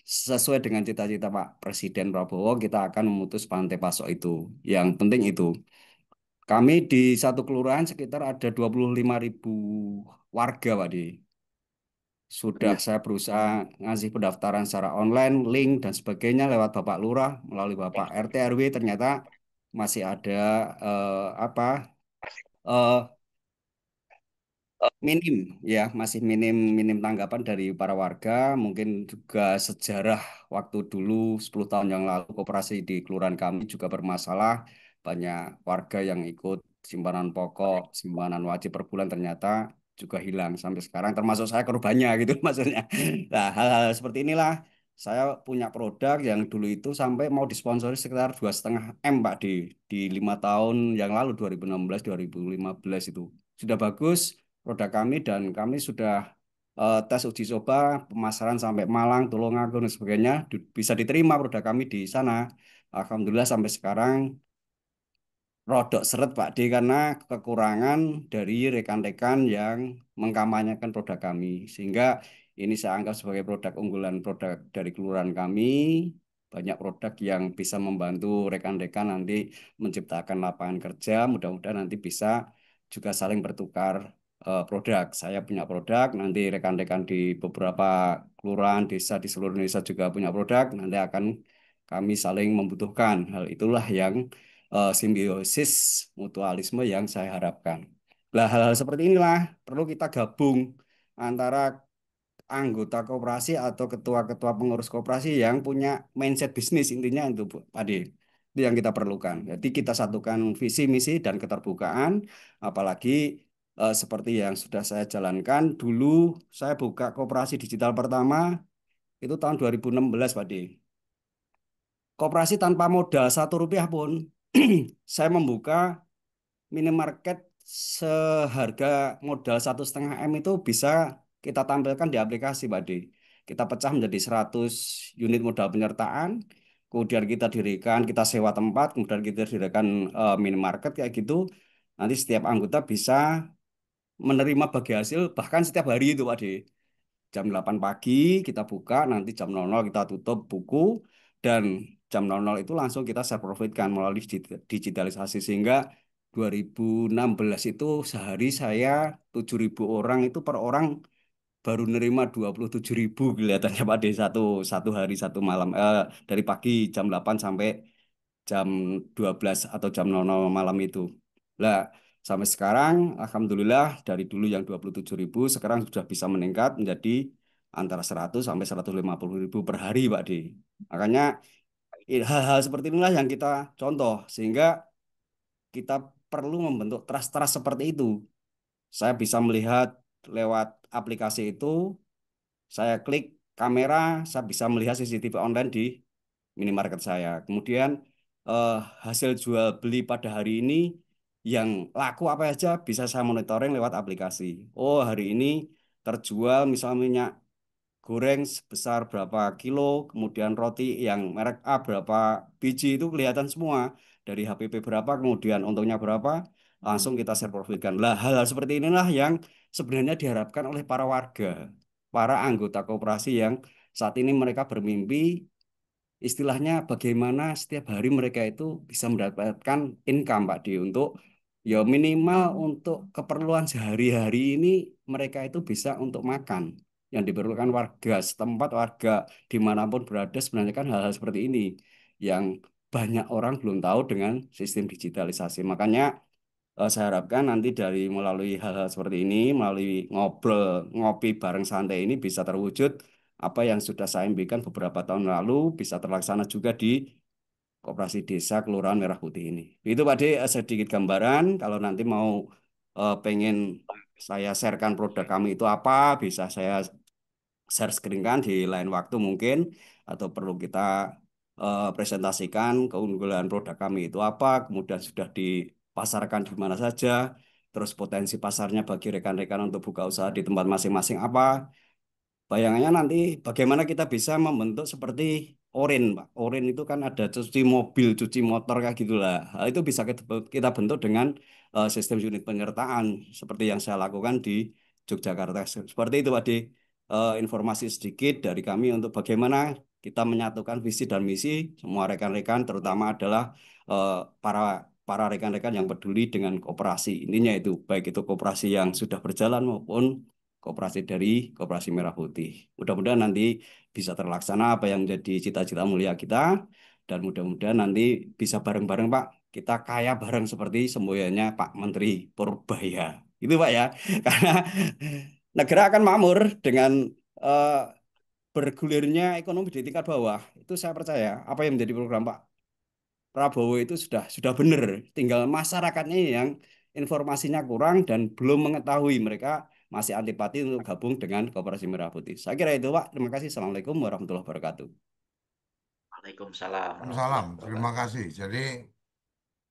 sesuai dengan cita-cita Pak Presiden Prabowo kita akan memutus rantai pasok itu. Yang penting itu kami di satu kelurahan sekitar ada 25.000 warga Pak Di. Sudah saya berusaha ngasih pendaftaran secara online, link dan sebagainya lewat Bapak Lurah, melalui Bapak RT RW, ternyata masih ada apa eh, minim ya, masih minim minim tanggapan dari para warga. Mungkin juga sejarah waktu dulu 10 tahun yang lalu koperasi di kelurahan kami juga bermasalah. Banyak warga yang ikut simpanan pokok, simpanan wajib per bulan ternyata juga hilang sampai sekarang termasuk saya korbannya gitu maksudnya. Nah, hal-hal seperti inilah saya punya produk yang dulu itu sampai mau disponsori sekitar 2,5 M Pak di 5 tahun yang lalu 2016 2015 itu sudah bagus produk kami dan kami sudah tes uji coba pemasaran sampai Malang, Tulungagung dan sebagainya bisa diterima produk kami di sana. Alhamdulillah sampai sekarang rodok seret Pak D karena kekurangan dari rekan-rekan yang mengkampanyekan produk kami. Sehingga ini saya anggap sebagai produk unggulan produk dari kelurahan kami. Banyak produk yang bisa membantu rekan-rekan nanti menciptakan lapangan kerja. Mudah-mudahan nanti bisa juga saling bertukar produk. Saya punya produk, nanti rekan-rekan di beberapa kelurahan, desa di seluruh Indonesia juga punya produk. Nanti akan kami saling membutuhkan. Hal itulah yang simbiosis mutualisme yang saya harapkan. Nah, hal-hal seperti inilah perlu kita gabung antara anggota koperasi atau ketua-ketua pengurus koperasi yang punya mindset bisnis intinya itu Pak Ade. Itu yang kita perlukan. Jadi kita satukan visi misi dan keterbukaan, apalagi seperti yang sudah saya jalankan dulu saya buka koperasi digital pertama itu tahun 2016 Pak Ade. Koperasi tanpa modal 1 rupiah pun saya membuka minimarket seharga modal 1,5 M itu bisa kita tampilkan di aplikasi, Pak De. Kita pecah menjadi 100 unit modal penyertaan, kemudian kita dirikan, kita sewa tempat, kemudian kita dirikan minimarket kayak gitu. Nanti setiap anggota bisa menerima bagi hasil bahkan setiap hari itu, Pak De. Jam 8 pagi kita buka, nanti jam 00 kita tutup buku, dan jam 00 itu langsung kita share profitkan melalui digitalisasi. Sehingga 2016 itu sehari saya 7.000 orang itu per orang baru nerima 27.000 kelihatannya Pak De satu hari satu malam dari pagi jam 8 sampai jam 12 atau jam 00 malam itu. Lah, sampai sekarang alhamdulillah dari dulu yang 27.000 sekarang sudah bisa meningkat menjadi antara 100 sampai 150.000 per hari, Pak D. Makanya hal-hal seperti inilah yang kita contoh sehingga kita perlu membentuk trust-trust seperti itu. Saya bisa melihat lewat aplikasi itu, saya klik kamera, saya bisa melihat CCTV online di minimarket saya. Kemudian eh, hasil jual beli pada hari ini yang laku apa aja bisa saya monitoring lewat aplikasi. Oh, hari ini terjual misalnya minyak goreng sebesar berapa kilo, kemudian roti yang merek A berapa biji itu kelihatan semua. Dari HPP berapa, kemudian untungnya berapa, langsung kita share profitkan. Lah, hal-hal seperti inilah yang sebenarnya diharapkan oleh para warga, para anggota koperasi yang saat ini mereka bermimpi istilahnya bagaimana setiap hari mereka itu bisa mendapatkan income Pak Di untuk ya minimal untuk keperluan sehari-hari ini mereka itu bisa untuk makan yang diperlukan warga setempat, warga dimanapun berada, sebenarnya kan hal-hal seperti ini yang banyak orang belum tahu dengan sistem digitalisasi. Makanya saya harapkan nanti dari melalui hal-hal seperti ini, melalui ngobrol, ngopi bareng santai ini bisa terwujud apa yang sudah saya impikan beberapa tahun lalu bisa terlaksana juga di Koperasi Desa Kelurahan Merah Putih ini. Itu Pak De, sedikit gambaran. Kalau nanti mau pengen saya sharekan produk kami itu apa, bisa saya share screen kan di lain waktu mungkin, atau perlu kita presentasikan keunggulan produk kami itu apa, kemudian sudah dipasarkan di mana saja, terus potensi pasarnya bagi rekan-rekan untuk buka usaha di tempat masing-masing apa. Bayangannya nanti bagaimana kita bisa membentuk seperti Orin, Pak. Orin itu kan ada cuci mobil, cuci motor kayak gitulah. Hal itu bisa kita bentuk dengan sistem unit penyertaan seperti yang saya lakukan di Yogyakarta. Seperti itu, Pak Di. Informasi sedikit dari kami untuk bagaimana kita menyatukan visi dan misi semua rekan-rekan, terutama adalah eh, para para rekan-rekan yang peduli dengan koperasi. Intinya itu, baik itu koperasi yang sudah berjalan maupun koperasi dari Koperasi Merah Putih. Mudah-mudahan nanti bisa terlaksana apa yang menjadi cita-cita mulia kita dan mudah-mudahan nanti bisa bareng-bareng Pak kita kaya bareng seperti semboyannya Pak Menteri Purbaya. Itu Pak ya. Karena negara akan makmur dengan eh, bergulirnya ekonomi di tingkat bawah. Itu saya percaya apa yang menjadi program Pak Prabowo itu sudah benar. Tinggal masyarakatnya yang informasinya kurang dan belum mengetahui mereka masih antipati untuk gabung dengan Koperasi Merah Putih. Saya kira itu, Pak. Terima kasih. Assalamualaikum warahmatullahi wabarakatuh. Waalaikumsalam Salam, warahmatullahi terima wabarakatuh. kasih. Jadi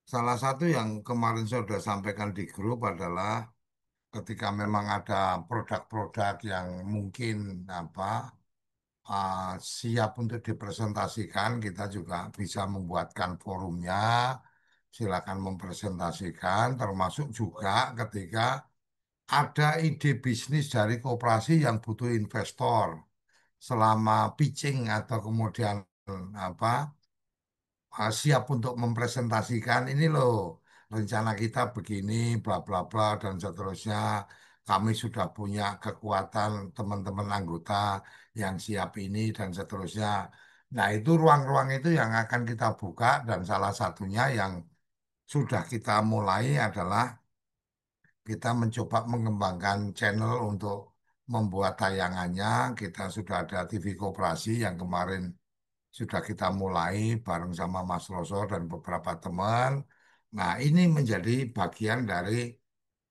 salah satu yang kemarin saya sudah sampaikan di grup adalah ketika memang ada produk-produk yang mungkin apa siap untuk dipresentasikan, kita juga bisa membuatkan forumnya. Silakan mempresentasikan, termasuk juga ketika ada ide bisnis dari koperasi yang butuh investor selama pitching atau kemudian apa siap untuk mempresentasikan ini loh rencana kita begini bla bla bla dan seterusnya kami sudah punya kekuatan teman-teman anggota yang siap ini dan seterusnya. Nah, itu ruang-ruang itu yang akan kita buka dan salah satunya yang sudah kita mulai adalah kita mencoba mengembangkan channel untuk membuat tayangannya. Kita sudah ada TV Koperasi yang kemarin sudah kita mulai bareng sama Mas Roso dan beberapa teman. Nah, ini menjadi bagian dari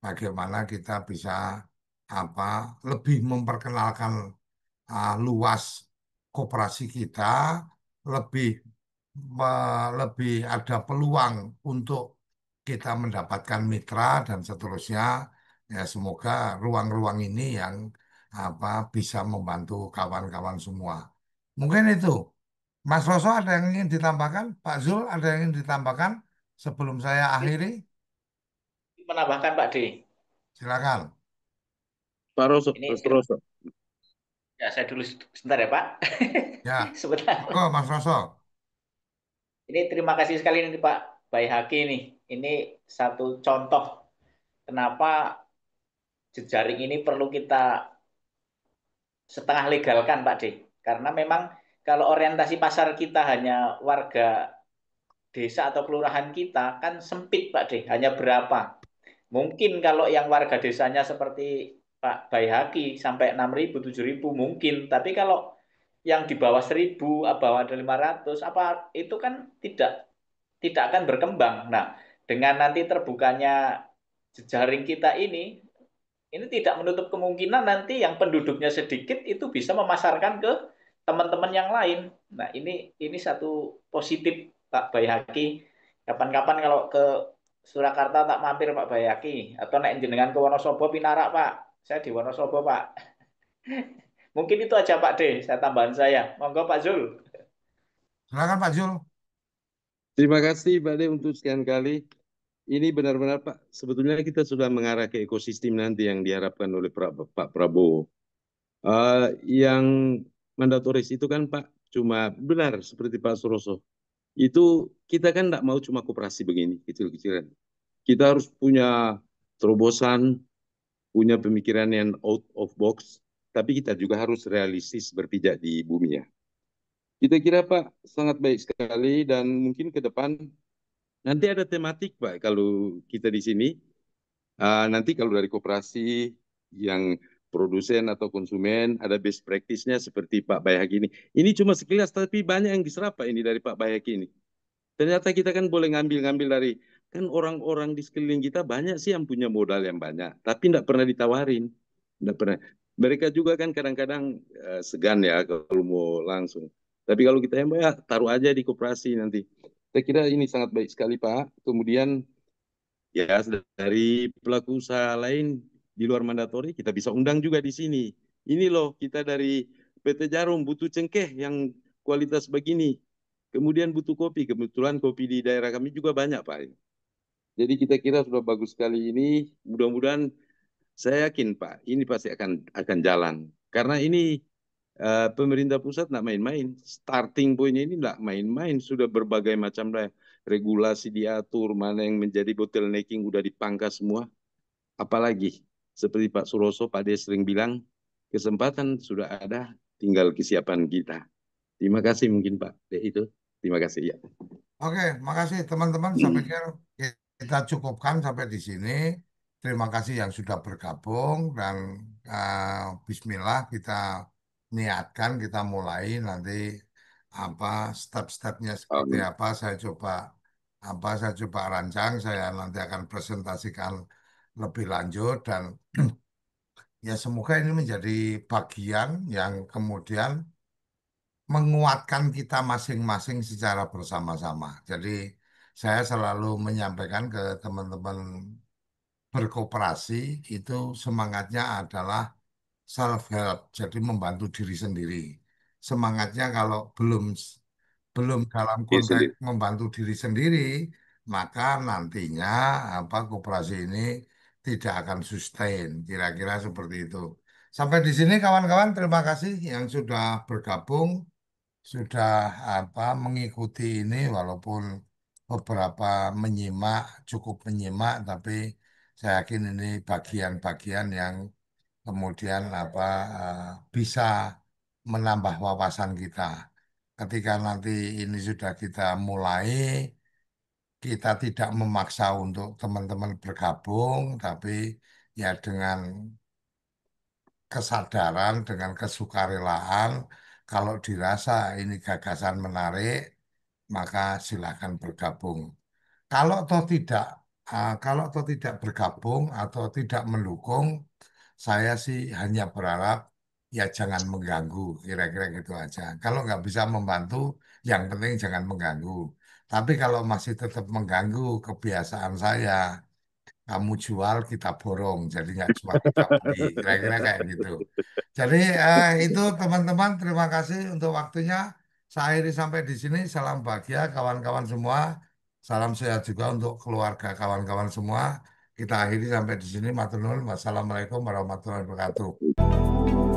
bagaimana kita bisa apa lebih memperkenalkan luas koperasi kita, lebih lebih ada peluang untuk kita mendapatkan mitra dan seterusnya. Ya, semoga ruang-ruang ini yang apa bisa membantu kawan-kawan semua. Mungkin itu. Mas Roso ada yang ingin ditambahkan? Pak Zul ada yang ingin ditambahkan sebelum saya akhiri? Menambahkan Pak D. Silakan. Pak Roso, Ini Mas Roso. ya saya dulu sebentar ya Pak. Ya, Sebentar. monggo Mas Roso. Ini terima kasih sekali nih Pak Bayi Haki nih. Ini satu contoh kenapa jejaring ini perlu kita setengah legalkan Pak D. Karena memang kalau orientasi pasar kita hanya warga desa atau kelurahan kita kan sempit Pak D. Hanya berapa? Mungkin kalau yang warga desanya seperti Pak Bayhaki sampai 6.000, 7.000 mungkin. Tapi kalau yang di bawah 1.000, bawah ada 500, apa itu kan tidak akan berkembang. Nah, dengan nanti terbukanya jejaring kita ini tidak menutup kemungkinan nanti yang penduduknya sedikit itu bisa memasarkan ke teman-teman yang lain. Nah, ini satu positif Pak Bayhaki. Kapan-kapan kalau ke Surakarta tak mampir Pak Bayaki atau naik jenengan ke Wonosobo Pinarak Pak. Saya di Wonosobo Pak. Mungkin itu aja Pak D, saya tambahan saya. Monggo Pak Zul. Silakan Pak Zul. Terima kasih Pak De untuk sekian kali. Ini benar-benar Pak, sebetulnya kita sudah mengarah ke ekosistem nanti yang diharapkan oleh Pak Prabowo. Yang mandatoris itu kan Pak Cuma benar seperti Pak Suroso. Itu kita kan tidak mau cuma koperasi begini, kecil-kecilan. Kita harus punya terobosan, punya pemikiran yang out of box, tapi kita juga harus realistis berpijak di bumi ya. Kita kira Pak sangat baik sekali dan mungkin ke depan nanti ada tematik Pak kalau kita di sini. Nanti kalau dari koperasi yang produsen atau konsumen ada best practice-nya seperti Pak Bayhaki ini. Ini cuma sekilas tapi banyak yang diserap Pak ini dari Pak Bayhaki ini. Ternyata kita kan boleh ngambil-ngambil dari kan orang-orang di sekeliling kita banyak sih yang punya modal yang banyak, tapi tidak pernah ditawarin, tidak pernah. Mereka juga kan kadang-kadang segan ya kalau mau langsung. Tapi kalau kita yang banyak taruh aja di koperasi nanti. Saya kira ini sangat baik sekali Pak. Kemudian ya dari pelaku usaha lain di luar mandatori kita bisa undang juga di sini. Ini loh kita dari PT Jarum butuh cengkeh yang kualitas begini. Kemudian butuh kopi. Kebetulan kopi di daerah kami juga banyak Pak. Jadi kita kira sudah bagus sekali ini. Mudah-mudahan saya yakin Pak ini pasti akan jalan. Karena ini pemerintah pusat tidak main-main. Starting pointnya ini tidak main-main. Sudah berbagai macam regulasi diatur, mana yang menjadi bottlenecking udah dipangkas semua. Apalagi seperti Pak Suroso, Pak Des sering bilang, kesempatan sudah ada, tinggal kesiapan kita. Terima kasih mungkin Pak. Itu. Terima kasih ya. Oke, makasih teman-teman. Saya pikir kita cukupkan sampai di sini. Terima kasih yang sudah bergabung dan Bismillah kita niatkan, kita mulai nanti apa step-stepnya seperti Amin. apa saya coba rancang, saya nanti akan presentasikan lebih lanjut dan ya semoga ini menjadi bagian yang kemudian menguatkan kita masing-masing secara bersama-sama. Jadi saya selalu menyampaikan ke teman-teman berkooperasi itu semangatnya adalah self help, jadi membantu diri sendiri. Semangatnya kalau belum belum dalam Diri konteks sendiri. membantu diri sendiri, maka nantinya apa koperasi ini tidak akan sustain. Kira-kira seperti itu. Sampai di sini kawan-kawan, terima kasih yang sudah bergabung sudah apa mengikuti ini walaupun beberapa menyimak cukup menyimak tapi saya yakin ini bagian-bagian yang kemudian apa bisa menambah wawasan kita. Ketika nanti ini sudah kita mulai, kita tidak memaksa untuk teman-teman bergabung, tapi ya dengan kesadaran, dengan kesukarelaan, kalau dirasa ini gagasan menarik, maka silakan bergabung. Kalau toh tidak bergabung atau tidak mendukung, saya sih hanya berharap ya jangan mengganggu, kira-kira gitu aja. Kalau nggak bisa membantu, yang penting jangan mengganggu. Tapi kalau masih tetap mengganggu kebiasaan saya, kamu jual kita borong, jadi nggak jual kita beli, kira-kira kayak gitu. Jadi itu teman-teman, terima kasih untuk waktunya. Saya akhiri sampai di sini. Salam bahagia kawan-kawan semua. Salam sehat juga untuk keluarga kawan-kawan semua. Kita akhiri sampai di sini. Matur nuwun. Wassalamualaikum warahmatullahi wabarakatuh.